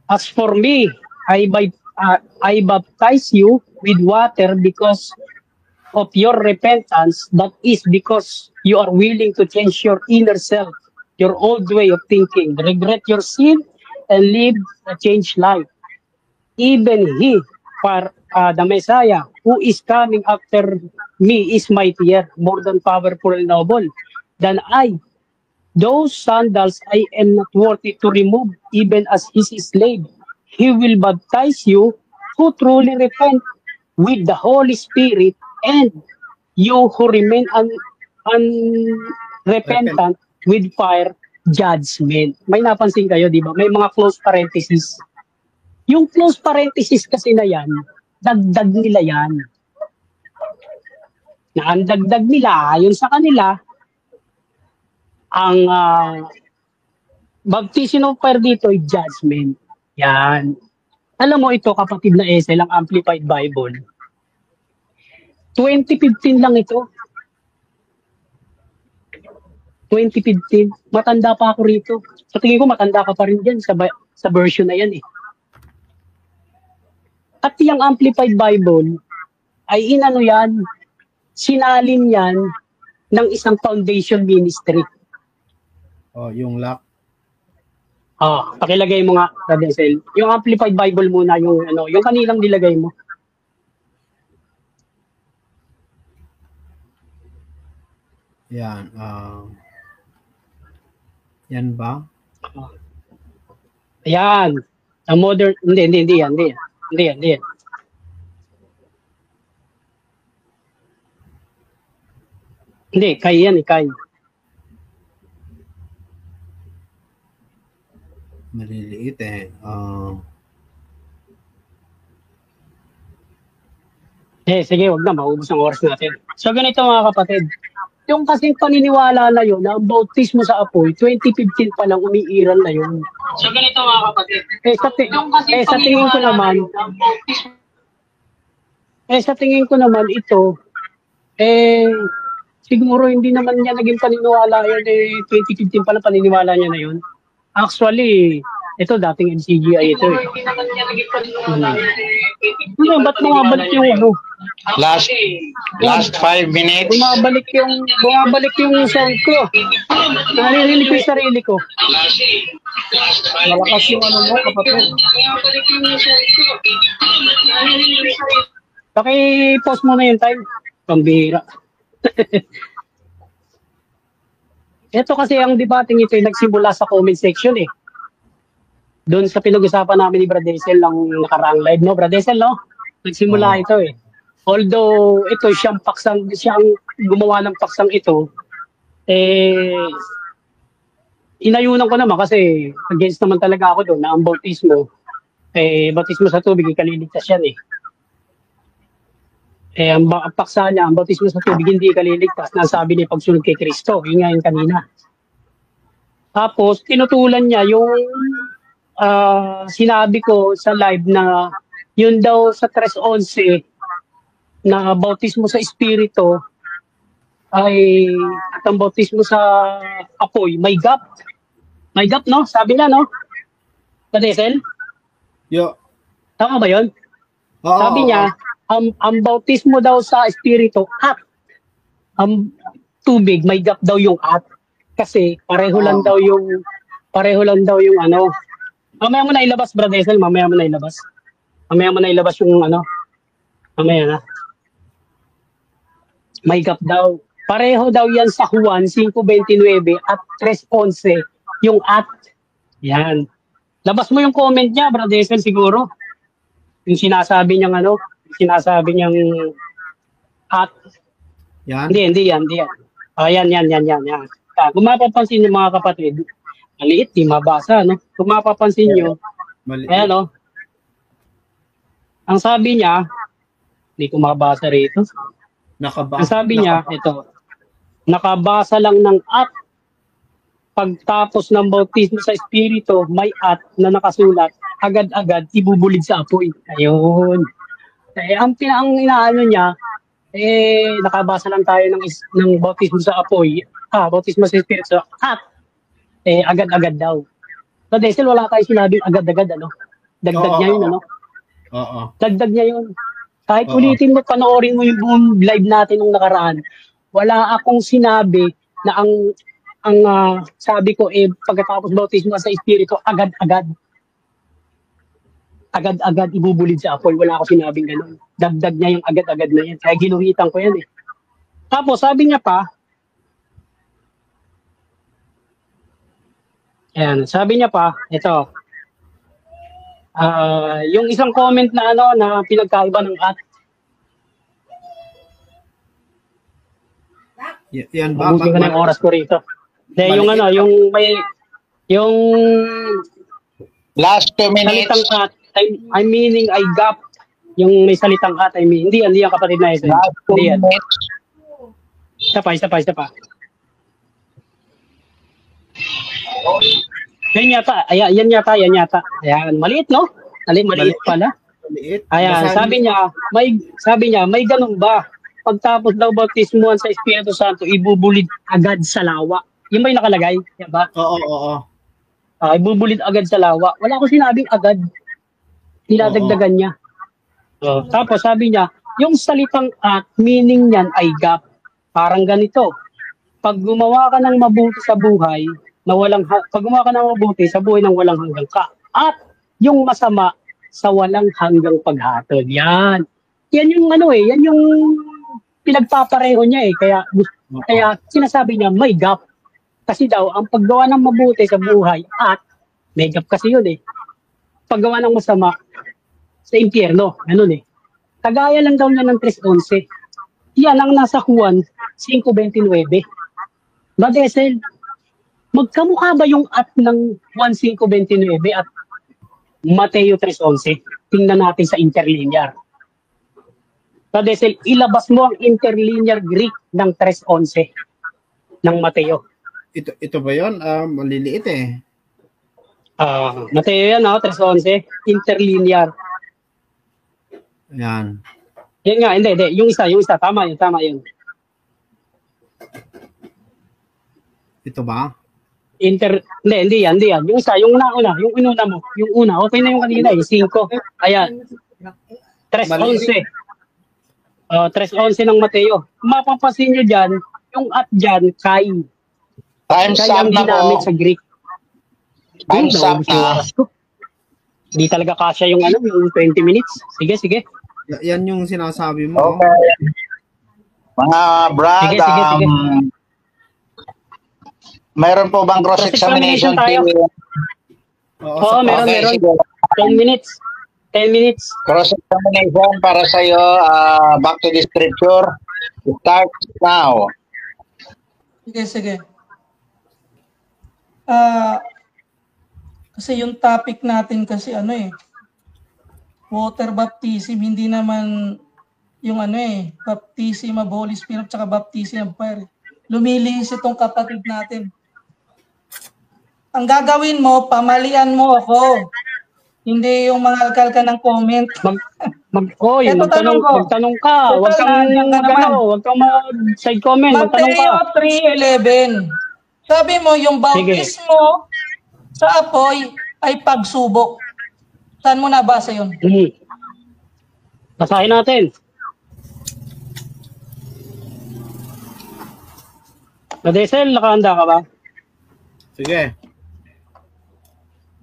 As for me, I baptize you with water because of your repentance, that is because you are willing to change your inner self, your old way of thinking, regret your sin, and live a changed life. Even he, the Messiah, who is coming after me is mightier, more than powerful and noble than I. Those sandals I am not worthy to remove, even as his slave. He will baptize you who truly repent with the Holy Spirit, and you who remain unrepentant with fire judgment. May napansin kayo, di ba? May mga close parenthesis. Yung close parenthesis kasi na yan, dagdag nila yan. Na ang dagdag nila, yun sa kanila, ang baptism of fire dito ay judgment. Yan. Alam mo ito, kapatid na Esel, ang Amplified Bible. 2015 lang ito. 2015. Matanda pa ako rito. Sa tingin ko, matanda ka pa rin dyan sa version na yan eh. At yung Amplified Bible, ay sinalin yan ng isang foundation ministry. Oh, yung lock. Pakilagay mo nga, Radesel. Yung Amplified Bible muna, yung kanilang nilagay mo. Yan. Yan ba? Ayan. Ang modern, hindi yan. Hindi, kay. Maliliit eh. Sige, wag na, maubos ang oras natin. So ganito mga kapatid, yung kasing paniniwala na yun, na ang bautismo sa apoy, 2015 pa lang umiiral na yun. So ganito mga kapatid. Sa tingin ko naman, sa tingin ko naman ito, siguro hindi naman niya naging paniniwala yun, 2015 pa lang paniniwala niya na yun. Actually, ito dating NCGI ito. Hindi naman niya naging paniniwala yun. Ba't bumabalik yung ano? Last 5 minutes. Bumabalik yung sound ko. Naririnig ko yung sarili ko. Malakas yung ano mo, kapatid. Paki-pause mo na yung time. Pambihira. Ito kasi ang debating ito ay nagsimula sa comment section eh. Doon sa pinag-usapan namin ni Brad Desel ng nakaraang live, no? Brad Desel, no? Nagsimula ito eh. Although ito siyang gumawa ng paksang ito, inayunan ko naman kasi against naman talaga ako doon na ang bautismo sa tubig, ikaliligtas yan eh. Ang paksa niya, ang bautismo sa tubig hindi ikaliligtas, nasabi niya pagsunod kay Kristo, yun nga yung kanina. Tapos, tinutulan niya yung sinabi ko sa live na yun daw sa 3:11 na bautismo sa Espiritu ay at ang bautismo sa apoy, may gap. May gap, no? Sabi niya, no? Padesel? Yo. Tama ba yun? Oo, Sabi niya, ang bautismo daw sa Espiritu at ang tubig, may gap daw yung at. Kasi pareho lang daw yung ano. Mamaya mo na ilabas, Brad Esel. Mamaya mo na ilabas yung ano. Mamaya na. May gap daw. Pareho daw yan sa Juan 5:29 at 3:11 yung at. Yan. Labas mo yung comment niya, Brad Esel, siguro. Yung sinasabi niyang ano, yung at. Yan. Hindi yan. Yan. Kung mapapansin niyo mga kapatid, maliit, di mabasa, no? Kung mapapansin niyo, ayan, no? Ang sabi niya, hindi ko mabasa rito. Ang sabi niya, ito, nakabasa lang ng at, pagtapos ng bautismo sa Espiritu, may at na nakasulat, agad-agad ibubulid sa apoy. Ayun. Ang inaano niya, nakabasa lang tayo ng bautismo sa apoy, bautismo sa Espiritu, at agad-agad daw. So, Desel, wala tayo sinabing agad-agad, ano? Dagdag niya yun, ano? Oo. Dagdag niya yun. Kahit ulitin mo, panoorin mo yung buong live natin nung nakaraan, wala akong sinabi na ang sabi ko, pagkatapos bautismo sa Espiritu, agad-agad. Agad-agad ibubulid sa apoy. Wala akong sinabing gano'n. Dagdag niya yung agad-agad na yan. Kaya ginuhitan ko yan eh. Tapos, sabi niya pa, ayan, sabi niya pa, ito, yung isang comment na ano, na pinagkaiba ng at. Yan ba? Mabuti ka na yung oras ko rito. Yung ano, yung Last 2 minutes. salitang at, I meaning I gap. Yung may salitang at, I mean, hindi yan kapatid na isa. Last 2 Hindi yan. minutes. Isa pa. Yan yata. Ayan, maliit, no? Maliit pala. Maliit. Ayan, sabi niya, may ganun ba? Pagtapos daw bautismuhan sa Espiritu Santo, ibubulid agad sa lawa. Yun ba yung nakalagay? Yan ba? Oo. Ibubulid agad sa lawa. Wala ko sinabing agad. Dinadagdagan niya. Tapos sabi niya, yung salitang at, meaning niyan ay gap. Parang ganito. Pag gumawa ka ng mabuti sa buhay, pag gumawa ka ng mabuti sa buhay ng walang hanggang ka, at yung masama sa walang hanggang paghatol. Yan yung ano yan yung pinagpapareho niya eh. Kaya sinasabi niya may gap. Kasi daw, ang paggawa ng mabuti sa buhay at may gap kasi yun eh. Paggawa ng masama sa impyerno, ganun eh. Kagaya lang daw niya ng 3:11. Yan ang nasa Juan 5:29. Badesel, magkamukha ba yung at ng Juan 5:29 at Mateo 3:11? Tingnan natin sa interlinear. Badesel, ilabas mo ang interlinear Greek ng 3:11. ng Mateo. Ito ba 'yon? Maliliit eh. Mateo yan, 3:11. Interlinear. Yan. Yan nga, hindi. Yung isa. Tama yun. Ito ba? Hindi yan. Yung isa, yung una. Yung inuna mo. Yung una. Okay na yung kanina, 5. Ayan. 3:11. 3:11 ng Mateo. Mapapansin nyo dyan, yung at dyan, Kai. Time's Kai up ang na ginamit po. sa Greek. Time's up na. Hindi talaga kasya yung yung 20 minutes. Sige. Yan yung sinasabi mo. Okay. Mga brad, Sige. mayroon po bang cross-examination? tayo. Oo, meron. Sige. 10 minutes. Cross-examination para sa iyo. Back to the scripture. Start now. Sige. Kasi yung topic natin kasi water baptism, hindi naman yung baptism of Holy Spirit tsaka baptism of fire. Lumilihis itong kapatid natin. Ang gagawin mo, pamalian mo ako. Hindi yung mga alkal ka ng comment. Magtanong ka. Huwag kang mag-side comment. Magtanong ka. Mateo 3:11. Sabi mo, yung bautismo sa apoy ay pagsubok. Saan mo nabasa yun? Basahin natin. Nadesel, nakahanda ka ba? Sige.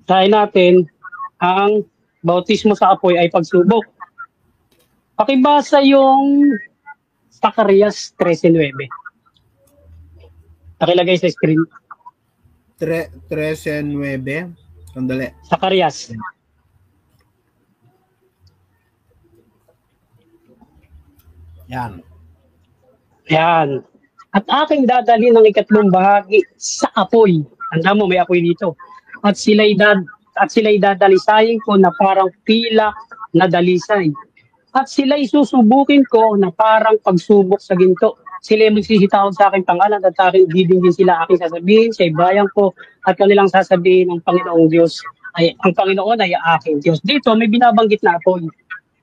Basahin natin, ang bautismo sa apoy ay pagsubok. Pakibasa yung Zacarias 13:9. Pakilagay sa screen. 13:9. Sandali. Zacarias. Yan. At aking dadalhin ng 3 bahagi sa apoy. Tanda mo, may apoy dito. At sila'y dadalisayin ko na parang pilak na dalisay. At sila'y susubukin ko na parang pagsubok sa ginto. Sila'y magsisitawag sa aking pangalan at aking didinggin sila aking sasabihin, siya'y bayan ko at kanilang sasabihin ng Panginoong Diyos. Ang Panginoon ay aking Diyos. Dito may binabanggit na apoy.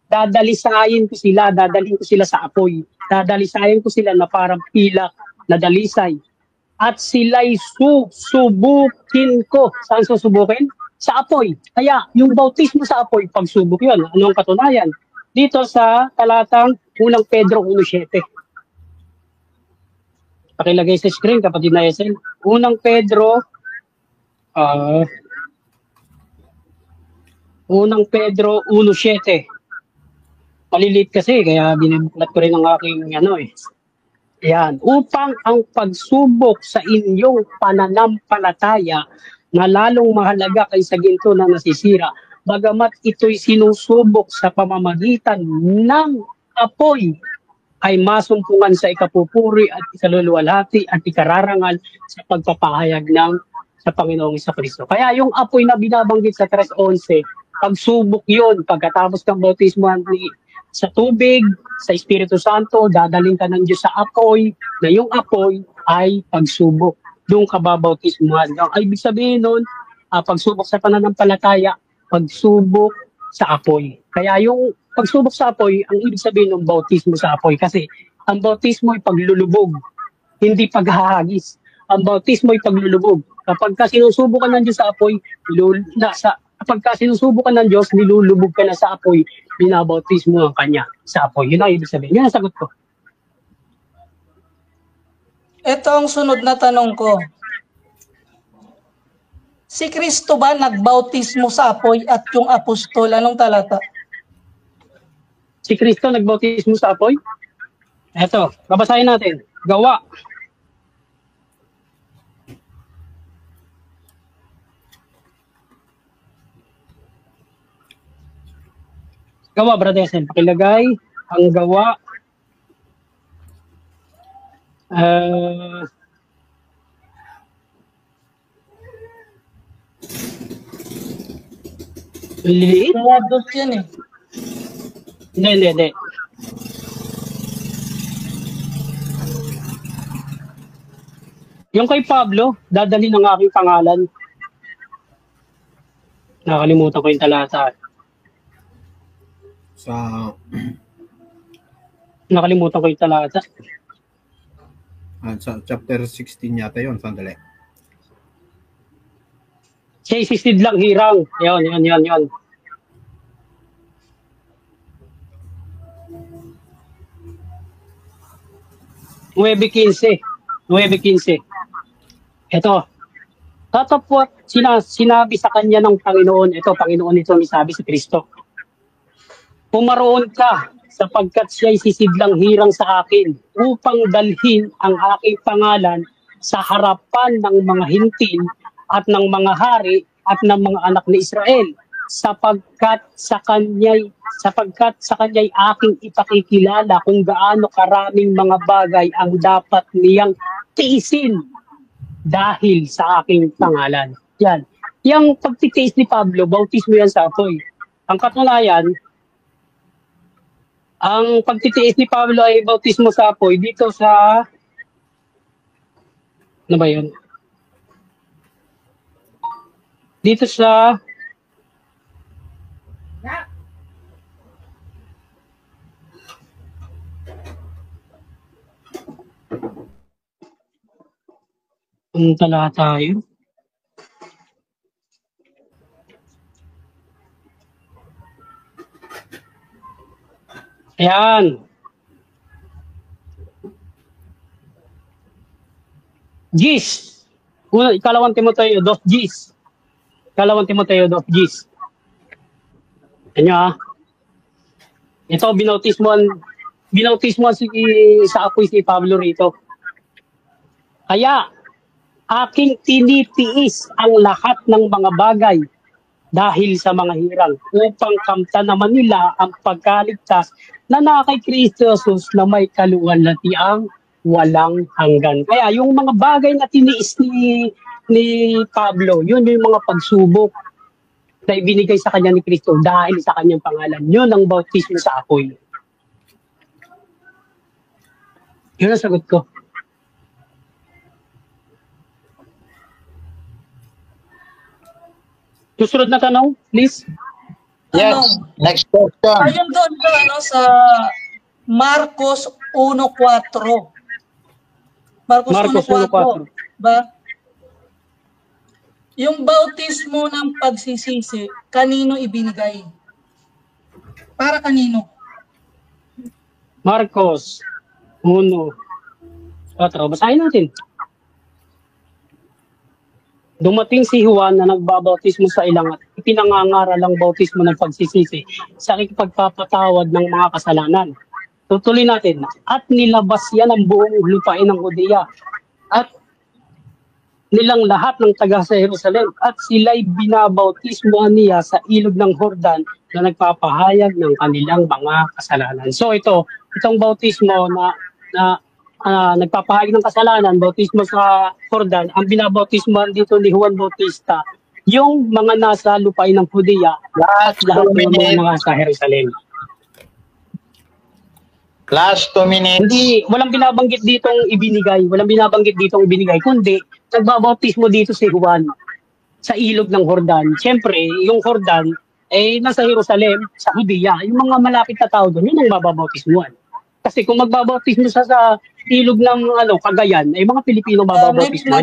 Dadalisayin ko sila sa apoy. Dadalisayin ko sila na parang pilak na dalisay. At sila'y susubukin ko. Saan susubukin? Sa apoy. Kaya yung bautismo sa apoy, pagsubok yun. Anong katunayan? Dito sa talatang 1 Pedro 1:7. Pakilagay sa screen, kapatid na Esel. 1 Pedro 1:7. Maliliit kasi, kaya binibuklat ko rin ang aking Yan. Upang ang pagsubok sa inyong pananampalataya na lalong mahalaga kaysa ginto na nasisira, bagamat ito'y sinusubok sa pamamagitan ng apoy, ay masumpungan sa ikapupuri at ikaluluwalhati at ikararangal sa pagpapahayag sa Panginoong Kristo. Kaya yung apoy na binabanggit sa 3:11, pagsubok yun. Pagkatapos ng bautismo sa tubig, sa Espiritu Santo, dadaling ka ng Diyos sa apoy, na yung apoy ay pagsubok. Doon ka babautismuhan. Ang ibig sabihin nun, pagsubok sa pananampalataya, pagsubok sa apoy. Kaya yung pagsubok sa apoy, ang ibig sabihin ng bautismo sa apoy. Kasi ang bautismo ay paglulubog, hindi paghahagis. Ang bautismo ay paglulubog. Kapag sinusubok ka ng Diyos sa apoy, kapag sinusubok ka ng Diyos, nilulubog ka na sa apoy, binabautismo ang Kanya sa apoy. Yun ang ibig sabihin. Yun ang sagot ko. Ito ang sunod na tanong ko. Si Kristo ba nagbautismo sa apoy at yung apostol? Anong talata? Si Kristo nagbautismo sa apoy? Eto, babasahin natin. Gawa. Gawa, Brother Esen. Pakilagay ang gawa. Liliit? Gawa 2 yan eh. Hindi. Yung kay Pablo, dadalhin ng aking pangalan. Nakalimutan ko yung talata. Sa Nakalimutan ko yung talata. sa chapter 16 yata 'yon, sandali. Siya isisid lang hirang. Yun. 9:15. Ito. Tatapwat sinabi sa kanya ng Panginoon. Ito, Panginoon ito sabi si Kristo. Pumaroon ka sapagkat siya'y sisidlang hirang sa akin upang dalhin ang aking pangalan sa harapan ng mga hintil at ng mga hari at ng mga anak ni Israel sapagkat sa kanya'y aking ipakikilala kung gaano karaming mga bagay ang dapat niyang tiisin dahil sa aking pangalan. Yan. Yung pagtitiis ni Pablo, bautismo yan sa apoy. Ang katunayan, ang pagtitiis ni Pablo ay bautismo sa apoy dito sa ano ba yun? Dito sa ang talata yun. Ayan. Gis. Ikalawang Timoteo 2 Gis. Ikalawang Timoteo 2 Gis. Ano Ito, binautismoan sa apoy si Pablo rito. Kaya, aking tinitiis ang lahat ng mga bagay dahil sa mga hirang upang kamtan naman nila ang pagkaligtas na kay Kristo Jesus na may kaluwalhatiang walang hanggan. Kaya yung mga bagay na tiniis ni Pablo, yun yung mga pagsubok na ibinigay sa kanya ni Kristo dahil sa kanyang pangalan. Yun ang bautismo sa apoy. Yun ang sagot ko. Susunod na tanong, please. Yes, next question. Ayun doon sa Marcos 1:4. Marcos 1:4. Ba? Yung bautismo ng pagsisisi, kanino ibinigay? Para kanino? Marcos 1:4. Basahin natin. Dumating si Juan na nagbabautismo sa ilang at ipinangangaral ang bautismo ng pagsisisi sa pagpapatawad ng mga kasalanan. Tutuloy natin. At nilabas yan ang buong lupain ng Judea at nilang lahat ng taga sa Jerusalem at sila'y binabautismoan niya sa ilog ng Jordan na nagpapahayag ng kanilang mga kasalanan. So itong bautismo na nagpapahayag ng kasalanan, bautismo sa Jordan, ang binabautismoan dito ni Juan Bautista, yung mga nasa lupain ng Judea at lahat ng mga nasa Jerusalem. Last 2 minutes. Hindi, walang binabanggit ditong ibinigay, kundi nagbabautismo dito si Juan sa ilog ng Jordan. Siyempre, yung Jordan nasa Jerusalem, sa Judea, yung mga malapit na tao doon, yun ang babautismuan. Kasi kung magbabautismo sa ilog ng Cagayan, ay mga Pilipino babautismo.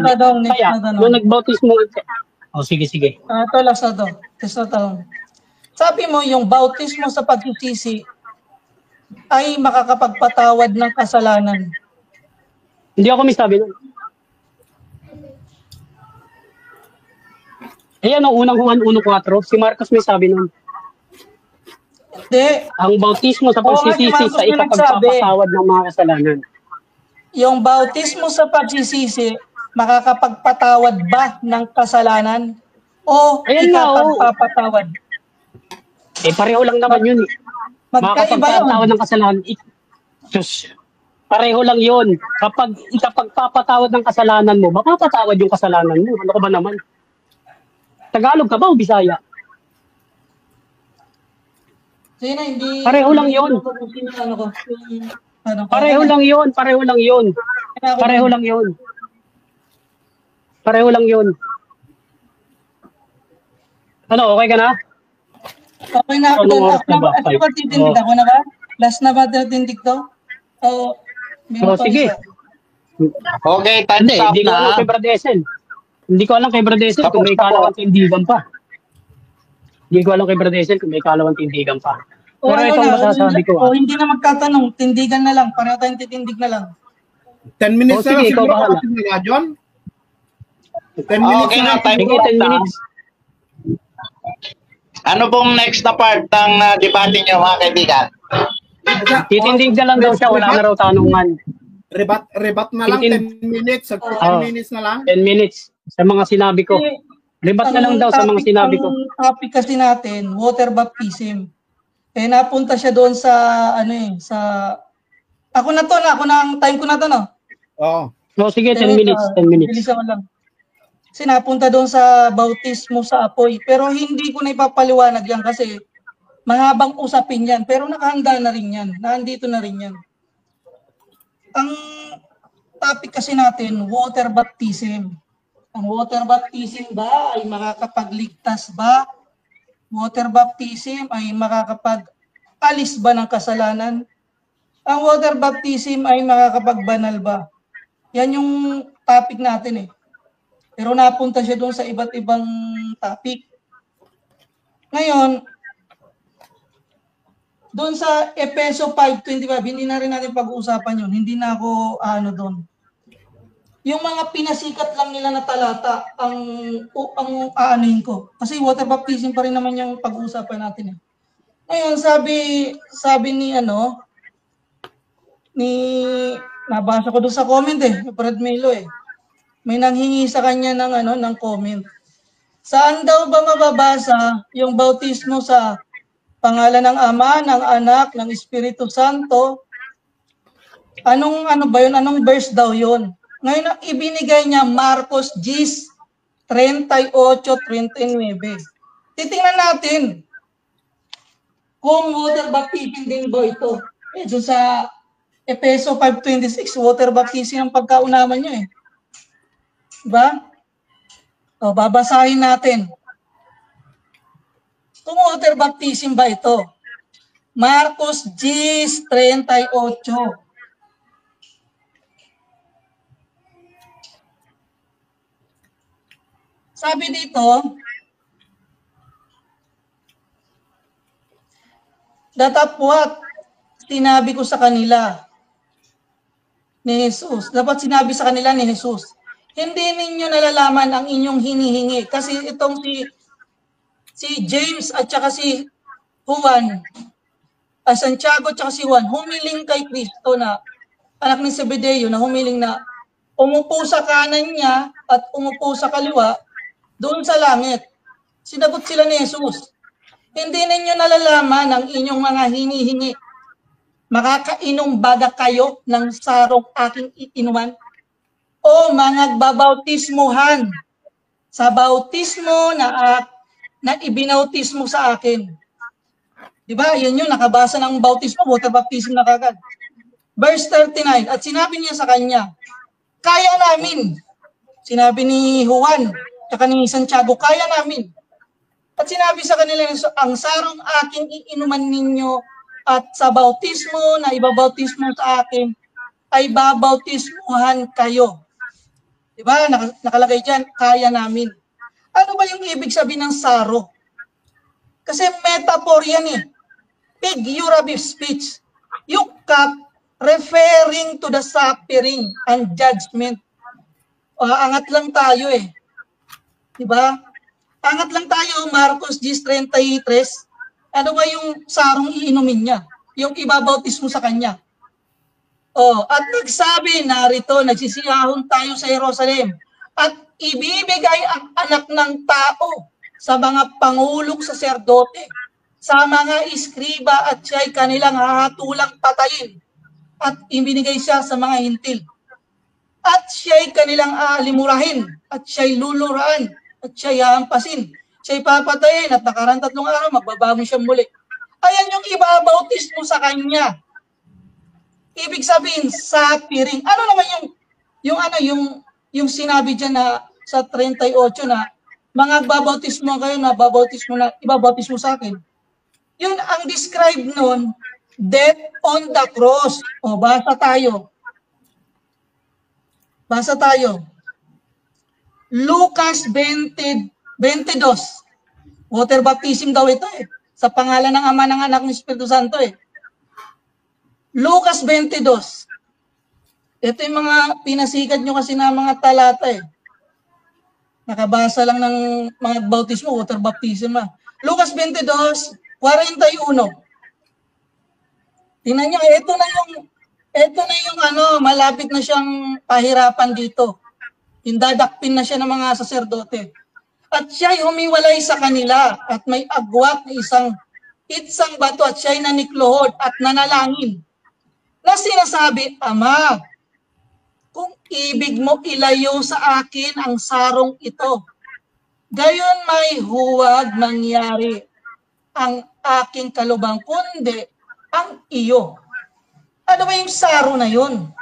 Kaya, nung nagbautismo, sige. Ito last na to. Sabi mo, yung bautismo sa pagsisisi ay makakapagpatawad ng kasalanan. Hindi ako may sabi nun. Ayan ang unang Juan 1:4, si Marcos may sabi nun. Hindi. Ang bautismo sa pagsisisi sa ikapagpapatawad ng mga kasalanan. Yung bautismo sa pagsisisi, makakapagpatawad ba ng kasalanan? O ikapagpapatawad? Pareho lang naman yun eh. Makakapagpatawad ng kasalanan. Diyos, pareho lang yun. Kapag ikapagpapatawad ng kasalanan mo, mapapatawad yung kasalanan mo. Ano ka ba naman? Tagalog ka ba o Bisaya? Pareho lang yun. Pareho lang yun. Pareho lang yun. Ano, okay ka na? Okay na ako Anong doon. oras na ba? Ako ba titindig ako na ba? Last na ba titindig to? O, meron pa sige. isa. Okay, time's Hindi, up hindi ko alam na. kay Brad Esel. Hindi ko alam kay Brad Esel kung may Tapos na po. kalawang tindigan pa. Hindi ko alam kay Brad Esel kung may kalawang tindigan pa. O Pero ano itong na, masasabi ko, o hindi na magtatanong, tindigan na lang, pareho tayong titindig na lang. 10 minutes Oh, na lang sige, ikaw siguro, bahala. kapatid nila, John. 10 minutes Okay na na, lang time sige, siguro. 10 minutes. Ano pong next na part ng debate niyo, mga kaibigan? Titindig na lang daw siya, wala na raw tanungan. Rebat na lang, 10 minutes. 10 Oh. minutes na lang. 10 minutes sa mga sinabi ko. Rebat na lang daw sa mga sinabi ko. Ang topic kasi natin, water baptism. Eh napunta siya doon sa ako na ang time ko na to, no? Oo. So, sige, 10 minutes, 10 minutes. Bilisan mo lang. Kasi napunta doon sa bautismo sa apoy. Pero hindi ko na ipapaliwanag yan kasi mahabang usapin yan. Pero nakahanda na rin yan. Nandito na rin yan. Ang topic kasi natin, water baptism. Ang water baptism ba ay makakapagligtas ba? Water baptism ay makakapag-alis ba ng kasalanan? Ang water baptism ay makakapagbanal ba? Yan yung topic natin eh. Pero napunta siya doon sa iba't ibang topic. Ngayon, doon sa Efeso 5:25, hindi na rin natin pag-uusapan yun. Hindi na ako doon. Yung mga pinasikat lang nila na talata ang aanuhin ko. Kasi water baptism pa rin naman yung pag-uusapan natin eh. Ngayon, sabi nabasa ko doon sa comment eh, Brad Melo eh. May nanghingi sa kanya ng comment. Saan daw ba mababasa yung bautismo sa pangalan ng Ama, ng Anak, ng Espiritu Santo? Anong verse daw yun? Ngayon, ang ibinigay niya, Marcos 10:38-39. Titingnan natin kung water baptism din ba ito. So sa Efeso 5:26, water baptism ang pagkaunaman niya eh. Diba? O, babasahin natin. Kung water baptism ba ito? Marcos 10:38. Sabi dito, datapwat sinabi ko sa kanila ni Jesus. Dapat sinabi sa kanila ni Jesus, hindi ninyo nalalaman ang inyong hinihingi. Kasi itong si James at saka si Juan, Santiago at saka si Juan, humiling kay Kristo na anak ni Zebedeo na humiling na umupo sa kanan niya at umupo sa kaliwa doon sa langit. Sinagot sila ni Jesus, hindi ninyo nalalaman ang inyong mga hinihingi. Makakainom baga kayo ng sarong aking iinuman? O mga babautismuhan sa bautismo na ibinautismo sa akin. Diba? Yun yung nakabasa ng bautismo, water baptism na kagad. Verse 39, at sinabi niya sa kanya, kaya namin. Sinabi ni Juan, at ni Santiago, kaya namin. At sinabi sa kanila, ang sarong aking iinuman ninyo at sa bautismo na ibabautismo sa akin, ay babautismuhan kayo. Diba? Nakalagay dyan, kaya namin. Ano ba yung ibig sabihin ng saro? Kasi metaphor yan eh. Figurative speech. Yung cup referring to the suffering and judgment. Angat lang tayo eh. Diba? Angat lang tayo, Marcos 10:33. Ano ba yung sarong iinumin niya? Yung ibabautismo sa kanya. At nagsabi, narito, nagsisiyahon tayo sa Jerusalem at ibibigay ang anak ng tao sa mga pangulong saserdote, sa mga iskriba at siya'y kanilang hahatulang patayin at ibinigay siya sa mga hintil. At siya'y kanilang aalimurahin at siya'y luluraan at siya'y hahampasin. Siya'y papatayin at nakaraan 3 araw magbabago siya muli. Ayan yung ibabautismo sa kanya. Ibig sabihin, suffering. Ano naman yung sinabi diyan na sa 38 na mga babautismo kayo na babautismo na ibabautismo sa akin. Yun ang describe nun, death on the cross. O, basa tayo. Basa tayo. Lucas 20, 22. Water baptism daw ito eh. Sa pangalan ng Ama, ng Anak, ng Espiritu Santo eh. Lucas 22. Ito yung mga pinasikat nyo kasi na mga talata eh. Nakabasa lang ng mga bautismo, water baptism ah. Lucas 22, 41. Tingnan nyo, ito na yung malapit na siyang pahirapan dito. Indadakpin na siya ng mga saserdote. At siya'y humiwalay sa kanila at may agwat na itsang bato at siya'y naniklohod at nanalangin. Na sinasabi, Ama, kung ibig mo ilayo sa akin ang sarong ito, gayon may huwag mangyari ang aking kalubang, kundi ang iyo. Ano ba yung saro na yun?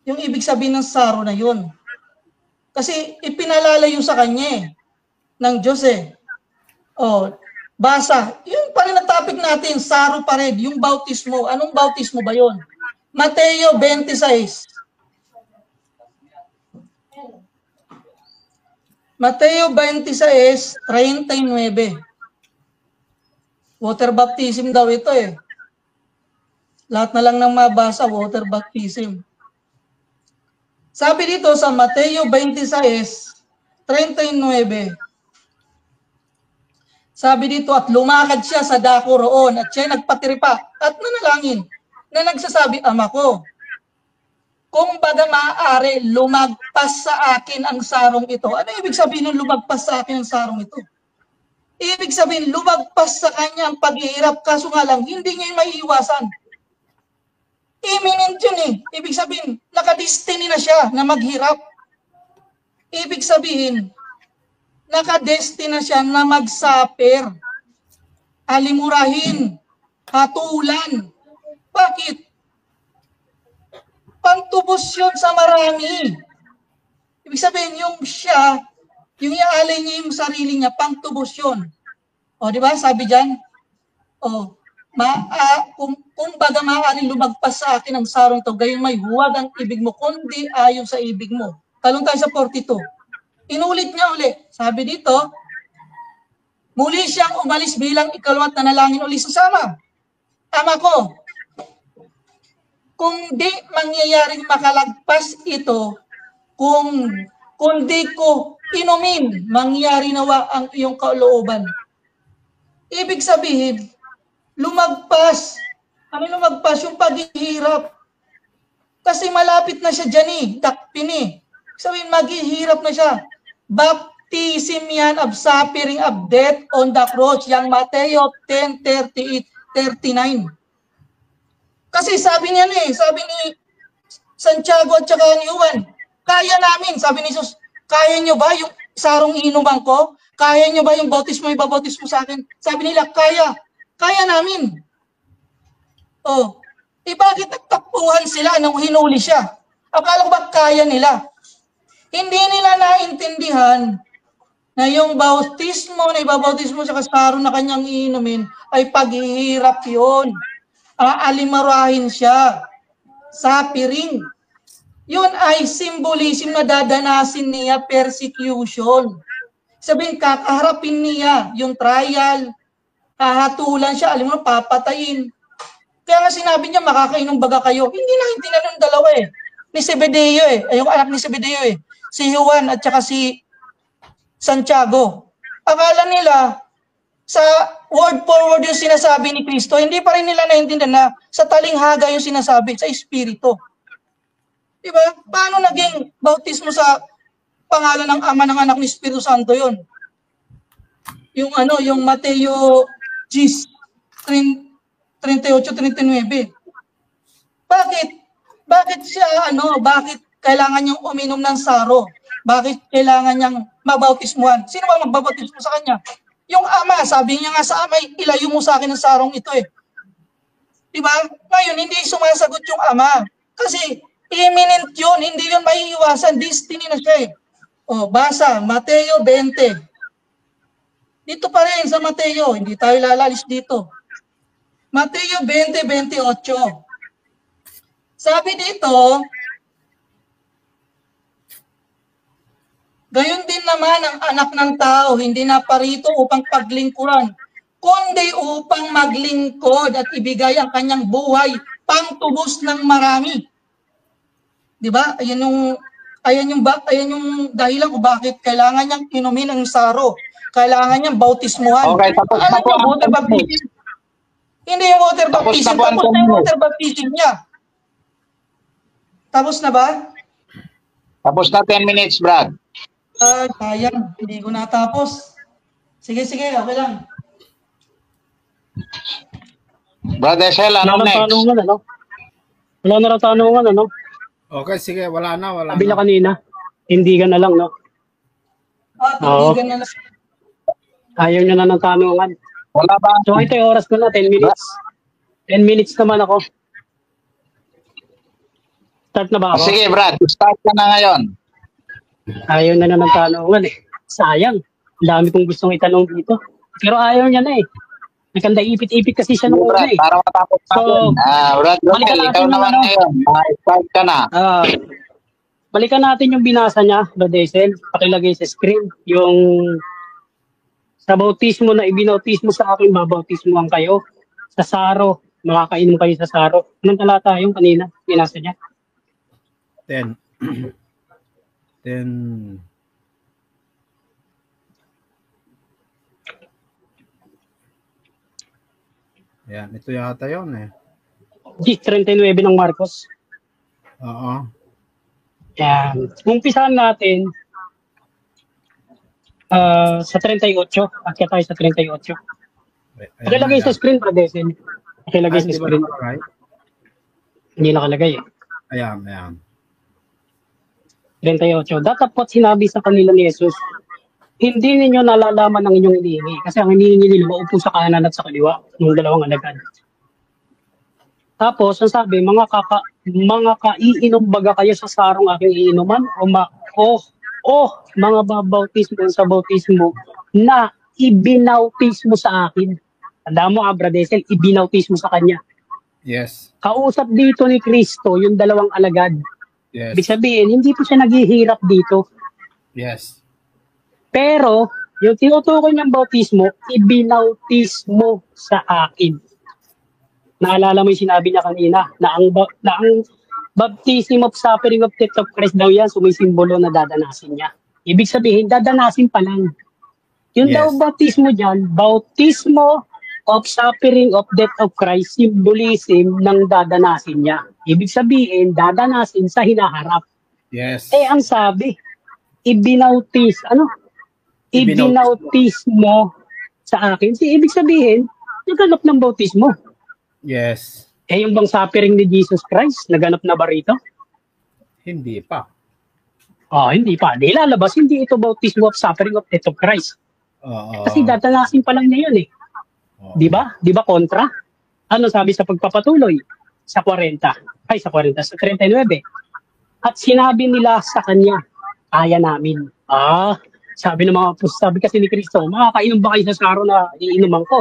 Yung ibig sabihin ng saro na yun. Kasi ipinalalayo sa kanya ng Diyos eh. O, basa. Yun pa rin ang topic natin, saro pa rin, yung bautismo. Anong bautismo ba yun? Mateo 26. Mateo 26, 39. Water baptism daw ito eh. Lahat na lang ng mabasa, water baptism. Sabi dito sa Mateo 26, 39. Sabi dito, at lumakad siya sa dako roon at siya nagpatiripa at nanalangin na nagsasabi, Ama ko, kung baga maaari, lumagpas sa akin ang sarong ito. Ano ibig sabihin ng lumagpas sa akin ang sarong ito? Ibig sabihin, lumagpas sa kanya ang paghihirap, kaso nga lang, hindi niya yung maiiwasan. Imminent yun eh. Ibig sabihin, nakadestiny na siya na maghirap. Ibig sabihin, nakadestiny na siya na magsaper, alimurahin, hatulan. Bakit? Pantubos yun sa marami. Ibig sabihin, yung siya, yung iaalay niya yung sarili niya, pantubos yun. O, di ba? Sabi dyan, kung baga maaaring lumagpas sa akin ang sarong to, gayon may huwag ang ibig mo, kundi ayon sa ibig mo. Talong tayo sa 42. Inulit niya uli. Sabi dito, muli siyang umalis bilang ikalawat na nalangin uli sa sama. Ama ko, kung di mangyayaring makalagpas ito, kung di ko inumin, mangyari nawa ang iyong kalooban. Ibig sabihin, lumagpas. Ano lumagpas? Yung paghihirap. Kasi malapit na siya dyan eh, dakpin eh. Sabihin, maghihirap na siya. Baptism yan of suffering of death on the cross. Yang Mateo 10:38-39. Kasi sabi niya sabi ni Santiago at saka ni Juan, kaya namin, sabi ni Jesus, kaya nyo ba yung sarong inuman ko? Kaya nyo ba yung bautismo, ibabautismo sa akin? Sabi nila, kaya namin. Bakit nagtakbuhan sila nung hinuli siya? Akala ko ba kaya nila? Hindi nila naintindihan na yung bautismo na ibabautismo sa kasaro na kanyang iinumin ay paghihirap yun. Aalimarahin siya sa piring. Yun ay symbolism na dadanasin niya persecution. Sabihin, kakaharapin niya yung trial, hahatulan siya, alam mo, papatayin. Kaya nga sinabi niya, makakainom baga kayo. Hindi naintindihan ng dalawa ni Zebedeo yung anak ni Zebedeo si Juan at saka si Santiago. Akala nila, sa word for word yung sinasabi ni Kristo, hindi pa rin nila naintindihan na sa talinghaga yung sinasabi, sa Espiritu. Diba? Paano naging bautismo sa pangalan ng Ama, ng Anak, ng Espiritu Santo yun? Yung Mateo 38-39. Bakit siya, bakit kailangan niyang uminom ng saro? Bakit kailangan niyang mabautismuhan? Sino ba magbabautismo sa kanya? Yung Ama, sabi niya nga sa Ama, ilayo mo sa akin ang sarong ito Diba? Ngayon, hindi sumasagot yung Ama. Kasi imminent yun, hindi yun maiiwasan, destiny na siya O, basa, Mateo 20. Dito pa rin sa Mateo, hindi tayo lalalis dito. Mateo 20:28. Sabi dito, gayon din naman ang anak ng tao, hindi naparito upang paglingkuran, kundi upang maglingkod at ibigay ang kanyang buhay pangtubos ng marami. 'Di ba? Ayan yung dahilan kung bakit kailangan niyang inumin ang saro. Kailangan niyang bautismuhan. Okay, tapos na po ang water baptism. Hindi yung water baptism. Tapos na yung water baptism niya. Tapos na ba? Tapos na 10 minutes, Brad. Sayang. Hindi ko natapos. Sige, okay lang. Brad Esel, ano next? Tanungan, ano? Wala na raw tanungan, ano? Okay, sige, wala na. Sabi na kanina, hindi ka na lang, no? Tindigan na lang. Ayaw niya na ng tanungan. Wala ba? So ito yung oras ko na, 10 minutes. 10 minutes naman ako. Start na ba ako? Sige, Brad, start ka na ngayon. Ayaw na ng tanungan eh. Sayang. Ang dami kong gustong itanong dito. Pero ayaw niya na eh. Nakanda ipit-ipit kasi siya nung una Brad, eh. para matapos natin. Brad, balikan natin ikaw yung naman ano. ngayon. Start ka na. Balikan natin yung binasa niya, Brad Esel. Pakilagay sa screen. Yung sa bautismo na ibinautismo sa akin, babautismohan kayo. Sa saro, makakainom kayo sa saro. Anong talata yung kanina? Binasa niya? 10. 10. Yan, ito yata yun eh. G39 ng Marcos. Oo. Yan. Umpisahan natin sa 38. Akya tayo sa 38. Pakilagay sa screen, Brad Esel. Pakilagay sa screen. Hindi nakalagay eh. Ayan. 38. Datapot sinabi sa kanila ni Jesus, hindi ninyo nalalaman ang inyong hinihingi. Kasi ang hinihingi nila, maupo sa kanan at sa kaliwa ng dalawang alagad. Tapos, ang sabi, mga kaiinom baga kayo sa sarong aking iinuman mga babautismo sa bautismo na ibinautismo sa akin. Tanda mo, Brad Esel, ibinautismo sa kanya. Yes. Kausap dito ni Kristo yung dalawang alagad. Yes. Ibig sabihin, hindi po siya naghihirap dito. Yes. Pero, yung tinutukoy niyang bautismo, ibinautismo sa akin. Naalala mo yung sinabi niya kanina, na ang baptism of suffering of death of Christ daw yan, sumisimbolo na dadanasin niya. Ibig sabihin, dadanasin pa lang. Yung Yes. daw bautismo dyan, bautismo of suffering of death of Christ, symbolism ng dadanasin niya. Ibig sabihin, dadanasin sa hinaharap. Yes. Ang sabi, ibinautismo sa akin. Ibig sabihin, naganap ng bautismo. Yes. Yung bang suffering ni Jesus Christ, naganap na ba rito? Hindi pa. Hindi pa. Di lalabas, hindi ito bautismo of suffering of death of Christ. Kasi dadanasin pa lang niya yun eh. Di ba? Di ba kontra? Ano sabi sa pagpapatuloy? Sa 39. At sinabi nila sa kanya, kaya namin. Sabi kasi ni Kristo, makakainom ba kayo sa saro na iinuman ko?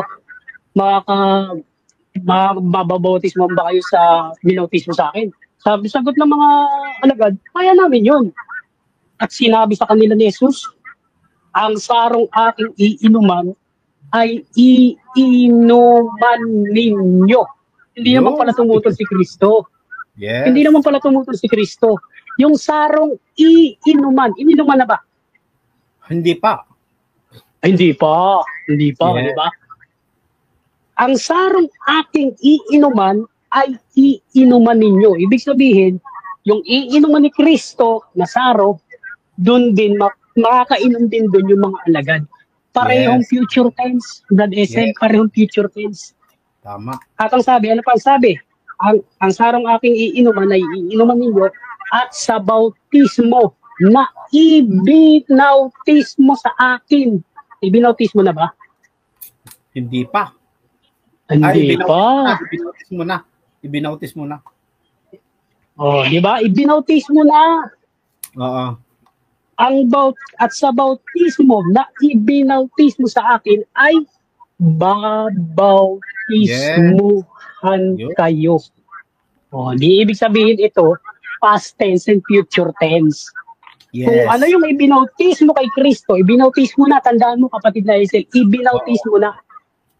Mababautismo ba kayo sa binautismo sa akin? Sagot ng mga alagad, kaya namin yun. At sinabi sa kanila ni Jesus, ang sarong aking iinuman ay iinuman ninyo. Hindi naman pala tumutol si Kristo. Yes. Hindi naman pala tumutol si Kristo. Yung sarong ininuman na ba? Hindi pa. Hindi pa, Yeah. di ba? Ang sarong aking iinuman ay iinuman ninyo. Ibig sabihin, yung iinuman ni Kristo na saro, doon din makakainom din doon yung mga alagad. Parehong future tense, Brad Esel, parehong future tense. Tama. At ang sabi, ano pa ang sabi? Ang sarong aking iinuman ay iinuman ninyo at sa bautismo na ibinautismo sa akin. Ibinautismo na ba? Hindi pa. Hindi pa. Ibinautismo na. Di ba? Ibinautismo na. Oo. At sa bautismo na ibinautismo sa akin ay babautismuhan Yun. kayo. O, di ibig sabihin ito, past tense and future tense. Kung Yes. ano yung ibinautismo kay Kristo, ibinautismo na, tandaan mo kapatid na Hazel, ibinautismo na.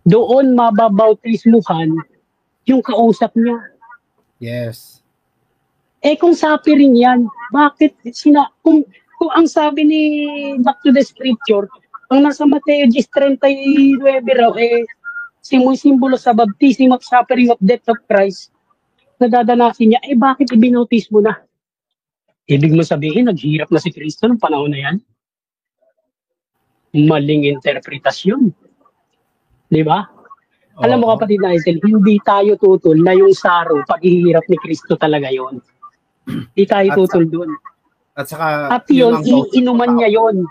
Doon mababautismuhan yung kausap niya. Yes. Kung sapi rin yan, bakit kung ang sabi ni Back to the Scripture, ang nasa Mateo 10:39 raw, simbolo sa baptism of suffering of death of Christ, na dadanasin niya, bakit ibinautismo na? Ibig mo sabihin, naghirap na si Kristo ng panahon na yan? Maling interpretasyon. Di ba? Alam mo kapatid na Hazel, hindi tayo tutol na yung saro, paghihirap ni Kristo talaga yon. Hindi tayo tutol doon. At saka, At yun, iinuman niya yun.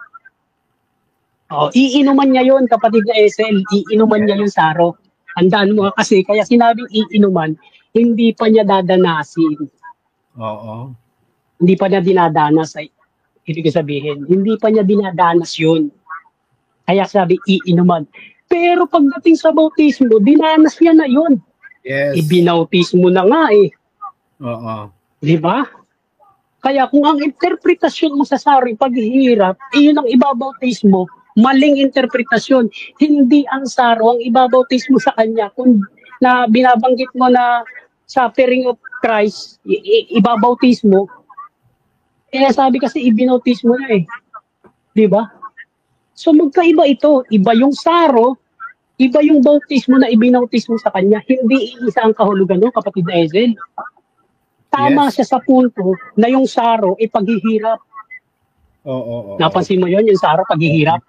Iinuman niya yun, kapatid na Hazel, iinuman niya yung saro. Handaan mo kasi, kaya sinabing iinuman, hindi pa niya dadanasin. Oo. Hindi pa niya dinadanas, ibig sabihin, hindi pa niya dinadanas yun. Kaya sabi, iinuman. Pero pagdating sa bautismo, dinanas niya na yun. Yes. Ibinautismo na nga Oo. Di ba? Kaya kung ang interpretasyon mo sa sari paghihirap, iyon ang ibabautismo, maling interpretasyon. Hindi ang saro ang ibabautismo sa kanya. Kung na binabanggit mo na suffering of Christ, ibabautismo, sabi kasi ibinautismo na Di ba? So magkaiba ito. Iba yung saro, iba yung bautismo na ibinautismo sa kanya. Hindi isa ang kahulugan, no, kapatid na Hazel. Tama siya sa punto na yung saro paghihirap. Oo. Napansin mo yun, yung saro paghihirap?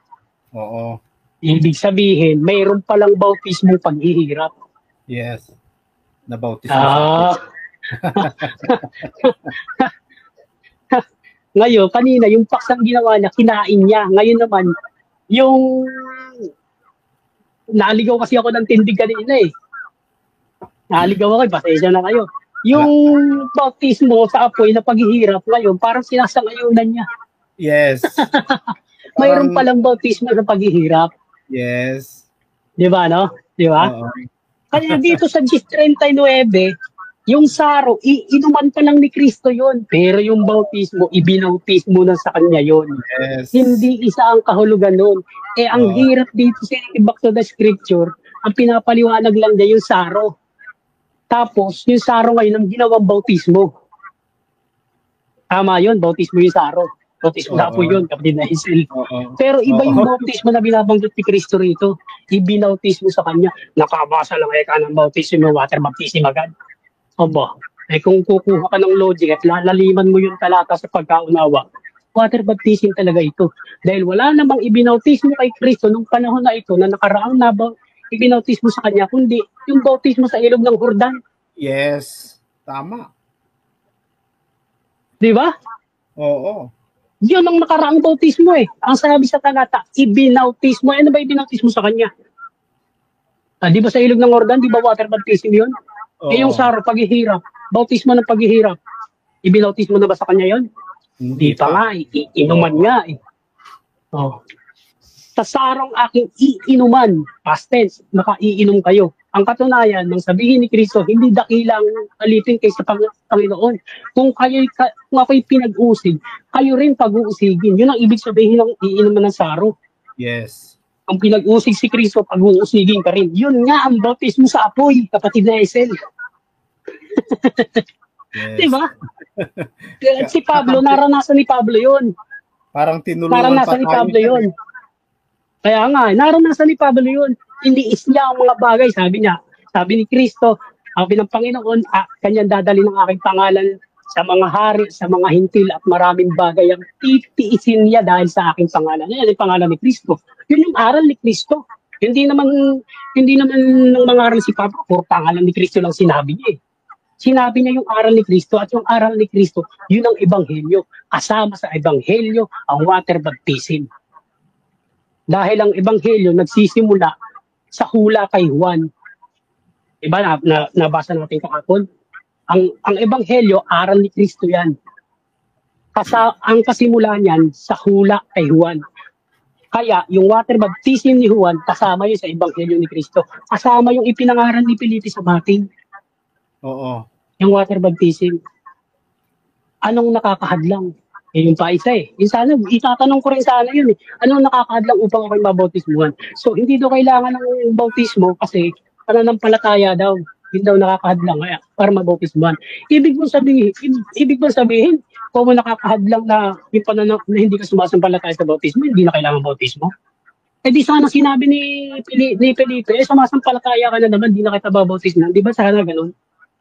Oo. Ibig sabihin, mayroon palang bautismo paghihirap. Yes. Na bautismo. Ngayon, kanina, yung paksang ginawa niya, kinain niya. Ngayon naman, yung naligaw kasi ako ng tindig kanina Naligaw ako, pasensya na kayo. Yung bautismo sa apoy na paghihirap ngayon, parang sinasangayunan niya. Yes. Mayroon palang bautismo sa paghihirap. Yes. Di ba, no? Di ba? Kaya dito sa 10:39, yung saro, inuman pa lang ni Kristo yon. Pero yung bautismo, ibinautismo na sa kanya yon. Yes. Hindi isa ang kahulugan nun. Ang hirap dito sa Back to the Scripture, ang pinapaliwanag lang niya yung saro. Tapos, yung saro ngayon ang ginawang bautismo. Tama yun, bautismo yung saro. Bautismo na po yun, kapatid na Hazel. Pero iba yung bautismo na binabanggit ni Kristo rito. Ibinautismo sa kanya. Nakabasa lang ka ng bautismo, water baptism agad. Oba, kung kukuha ka ng logic at lalaliman mo yung talata sa pagkaunawa, water baptism talaga ito. Dahil wala namang ibinautismo kay Kristo nung panahon na ito na nakaraang ibinautismo sa kanya, kundi yung bautismo sa ilog ng Jordan. Yes. Tama. Di ba? Oo. Yun ang nakaraang bautismo Ang sabi sa talata, ibinautismo. Ano ba ibinautismo sa kanya? Di ba sa ilog ng Jordan, di ba water baptism yun? Yung saro, paghihirap. Bautismo ng paghihirap. Ibinautismo na ba sa kanya yun? Hindi pa nga inuman nga Sa sarong aking iinuman, past tense, makaiinom kayo. Ang katunayan, nang sabihin ni Kristo, hindi dakilang alipin kaysa Panginoon. Kung ako'y pinag-usig, kayo rin pag-uusigin. Yun ang ibig sabihin ng iinuman ng saro. Yes. Kung pinag-usig si Kristo, pag-uusigin ka rin. Yun nga ang bautismo sa apoy, kapatid na Hazel. Yes. Diba? Si Pablo, naranasan ni Pablo yun. Parang tinulungan naranasan ni Pablo yun. Kaya nga, naranasan ni Pablo yun. Iniis niya ang mga bagay, sabi niya. Sabi ni Kristo, sabi ng Panginoon, kanyang dadali ng aking pangalan sa mga hari, sa mga hintil at maraming bagay ang titiisin niya dahil sa aking pangalan. Yan ang pangalan ni Kristo. Yun yung aral ni Kristo. Hindi naman ng mga aral si Pablo, puro pangalan ni Kristo lang sinabi niya Sinabi niya yung aral ni Kristo at yung aral ni Kristo, yun ang ebanghelyo. Kasama sa ebanghelyo ang water baptism. Dahil ang ebanghelyo nagsisimula sa hula kay Juan. Diba? Nabasa natin kahapon. Ang ebanghelyo, aral ni Kristo yan. Ang kasimula niyan sa hula kay Juan. Kaya yung water baptism ni Juan, kasama yun sa Ebanghelyo ni Cristo. Kasama yung ipinangaral ni Felipe sa bating. Oo. Yung water baptism. Anong nakakahadlang? Yung pa isa eh. Yung sana, itatanong ko rin sana yun eh. Anong nakakahadlang upang ako'y mabautismuhan? So, hindi daw kailangan ng bautismo kasi pananampalataya daw. Hindi daw nakakahadlang para mabautismuhan. Ibig mong sabihin, kung nakakahadlang na yung na hindi ka sumasampalataya sa bautismo, hindi na kailangan bautismo. Eh di sana sinabi ni Felipe, sumasampalataya ka na naman, hindi na kita babautismo. Di ba sana ganun?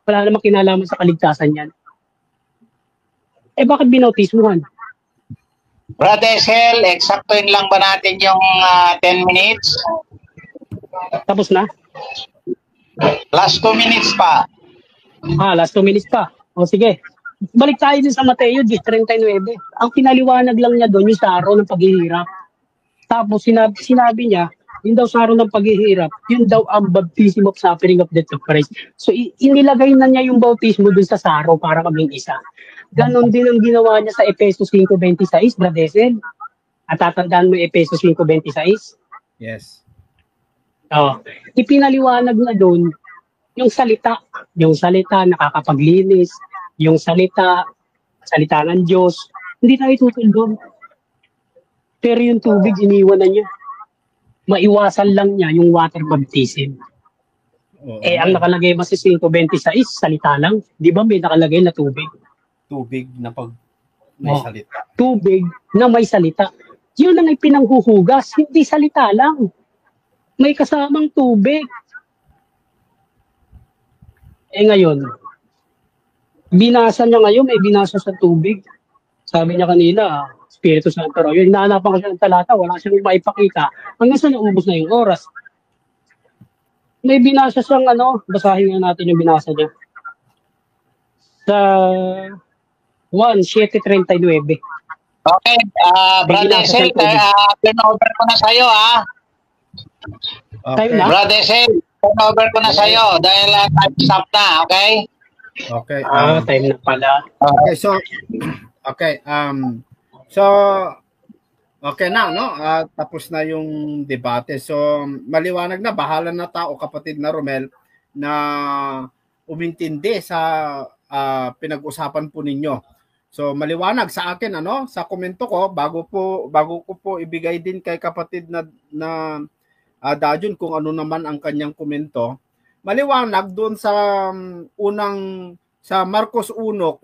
Wala namang kinalaman sa kaligtasan yan. Eh bakit binautismuhan? Brother Sel, eksaktuin lang ba natin yung 10 minutes? Tapos na? Last 2 minutes pa. Last 2 minutes pa. O sige. Balik tayo din sa Mateo 10:39. Ang pinaliwanag lang niya doon yung sa araw ng paghihirap. Tapos sinabi niya, yun daw sa araw ng paghihirap, yun daw ang baptism of suffering of death of Christ. So inilagay na niya yung bautismo doon sa saro para kaming isa. Ganon din ang ginawa niya sa Efesos 5:26, Bradesel. At tatandaan mo Efesos 5:26? Yes. Ipinaliwanag na doon yung salita nakakapaglinis, yung salita ng Diyos, hindi tayo tutol doon. Pero yung tubig, iniwan na niya. Maiwasan lang niya yung water baptism. Ang nakalagay mo sa 5:26, salita lang. Di ba may nakalagay na tubig? Tubig na pag may salita. Tubig na may salita. Yun ang ipinanghuhugas, hindi salita lang. May kasamang tubig. Ngayon, binasa niya ngayon, may binasa sa tubig. Sabi niya kanina, Espiritu Santo raw. Yun, hinaanapan ko siya ng talata, wala siyang maipakita. Hanggang sa naubos na yung oras. May binasa siyang basahin nga natin yung binasa niya. Sa 1:7:39. Okay, Brother Sel, turn over ko na sa'yo, ha? Time na? Brother Sel, turn over ko na sa'yo dahil time stop na, okay? Okay. Time na pala. Okay, so okay na, no? Tapos na yung debate. So, maliwanag na, bahala na tao, kapatid na Romel, na umintindi sa pinag-usapan po ninyo. So, maliwanag sa akin, sa komento ko, bago ko po ibigay din kay kapatid na Dajon kung ano naman ang kanyang komento. Maliwanag doon sa sa Marcos 1:4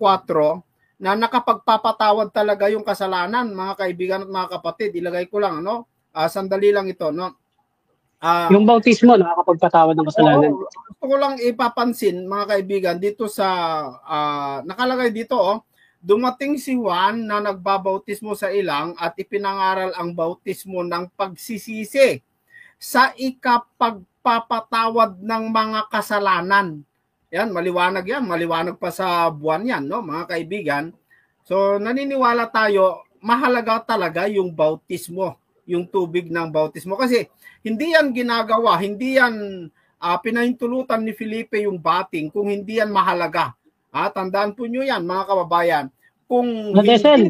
na nakapagpapatawad talaga yung kasalanan, mga kaibigan at mga kapatid. Ilagay ko lang, sandali lang ito, yung bautismo, nakakapagpatawad ng kasalanan. Gusto ko lang ipapansin, mga kaibigan, dito sa, nakalagay dito, dumating si Juan na nagbabautismo sa ilang at ipinangaral ang bautismo ng pagsisisi sa ikapagpapatawad ng mga kasalanan. Yan, maliwanag pa sa buwan yan, mga kaibigan. So, naniniwala tayo, mahalaga talaga yung bautismo, yung tubig ng bautismo. Kasi, hindi yan ginagawa, hindi yan pinahintulutan ni Felipe yung bating kung hindi yan mahalaga. Tandaan po nyo yan, mga kababayan. Kung Nadesel,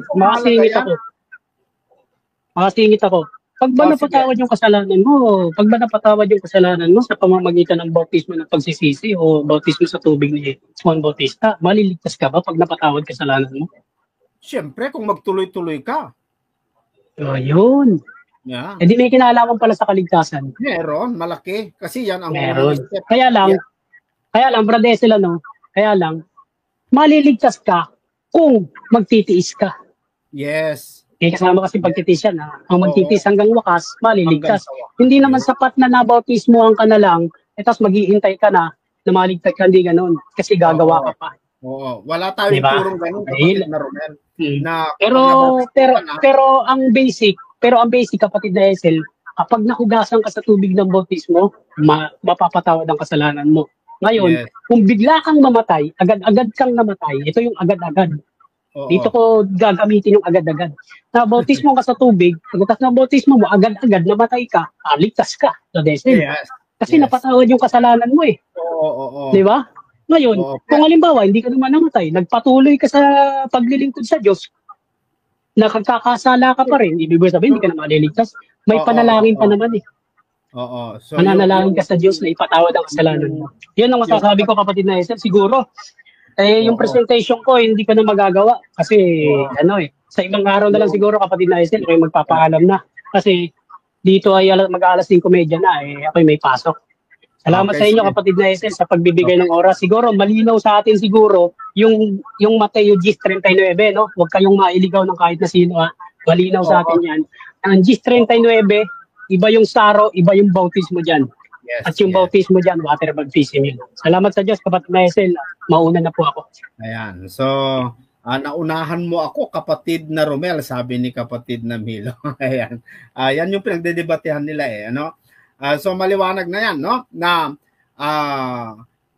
makasingit ako. Pag ba napatawad yung kasalanan mo, sa pamamagitan ng bautismo ng pagsisisi o bautismo sa tubig ni Juan Bautista, maliligtas ka ba pag napatawad kasalanan mo? Siyempre, kung magtuloy-tuloy ka. Yun. Yeah. Di may kinalaman pala sa kaligtasan. Meron, malaki. Kasi yan ang meron. Kaya lang, Bradesel, maliligtas ka kung magtitiis ka. Yes. Kasama kasi pagtitiis yan. Ang magtitiis hanggang wakas, maliligtas. Hindi naman sapat na nabautismohan ka na lang, tapos maghihintay ka na maligtas ka, hindi ganun. Kasi gagawa ka pa. Oo. Wala tayong turong ganun, kapatid na Romel. Pero ang basic, kapatid na Esel, kapag nahugasan ka sa tubig ng bautismo, mapapatawad ang kasalanan mo. Ngayon, kung bigla kang mamatay, agad-agad kang namatay, ito yung agad-agad. Dito ko gagamitin yung agad-agad. Na bautismo ka sa tubig, pagkatapos ng bautismo mo, agad-agad namatay ka, ligtas ka. Kasi napatawad yung kasalanan mo eh. Di ba? Ngayon, kung halimbawa, hindi ka naman namatay, nagpatuloy ka sa paglilingkod sa Diyos, nakagkakasala ka pa rin, ibig sabihin, hindi ka na maliligtas. May Oo, panalangin pa oo. naman eh. Oo. So, Mananalangin ka sa Diyos na ipatawad ang kasalanan mo. Yan ang masasabi ko, kapatid na Esel. Siguro, yung Oo. presentation ko, hindi ko na magagawa. Kasi, sa ibang araw na lang siguro, kapatid na Esel, ako'y magpapaalam na. Kasi, dito ay mag-aalas 5 media na, ako'y may pasok. Salamat Okay, sa inyo, sige. kapatid na Esel, sa pagbibigay ng oras. Siguro, malinaw sa atin siguro, yung Mateo 10:39, no? Huwag kayong mailigaw ng kahit na sino, ha? Malinaw sa atin yan. Ang 10:39, iba yung saro, iba yung bautismo dyan. Yes, At yung yes. bautismo dyan, water baptism yun. Salamat sa Diyos, kapatid na Esel. Mauna na po ako. Ayan. So, naunahan mo ako, kapatid na Romel, sabi ni kapatid na Milo. Ayan. Yan yung pinagdedebatehan nila eh. Ano? So, maliwanag na yan, no? Na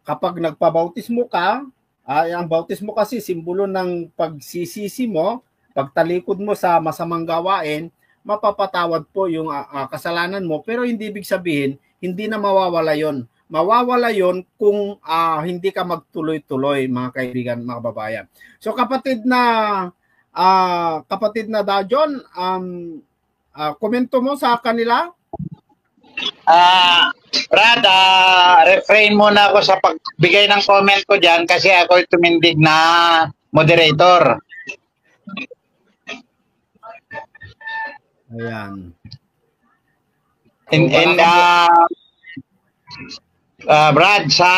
kapag nagpabautismo ka, ang bautismo kasi simbolo ng pagsisisi mo, pagtalikod mo sa masamang gawain, mapapatawad po yung kasalanan mo, pero hindi ibig sabihin hindi na mawawala yon. Mawawala yon kung hindi ka magtuloy-tuloy, mga kaibigan, mga kababayan. So kapatid na Dajon, komento mo sa kanila? Brad, refrain muna ako sa pagbigay ng comment ko dyan kasi ako tumindig na moderator. Ayan. Brad, sa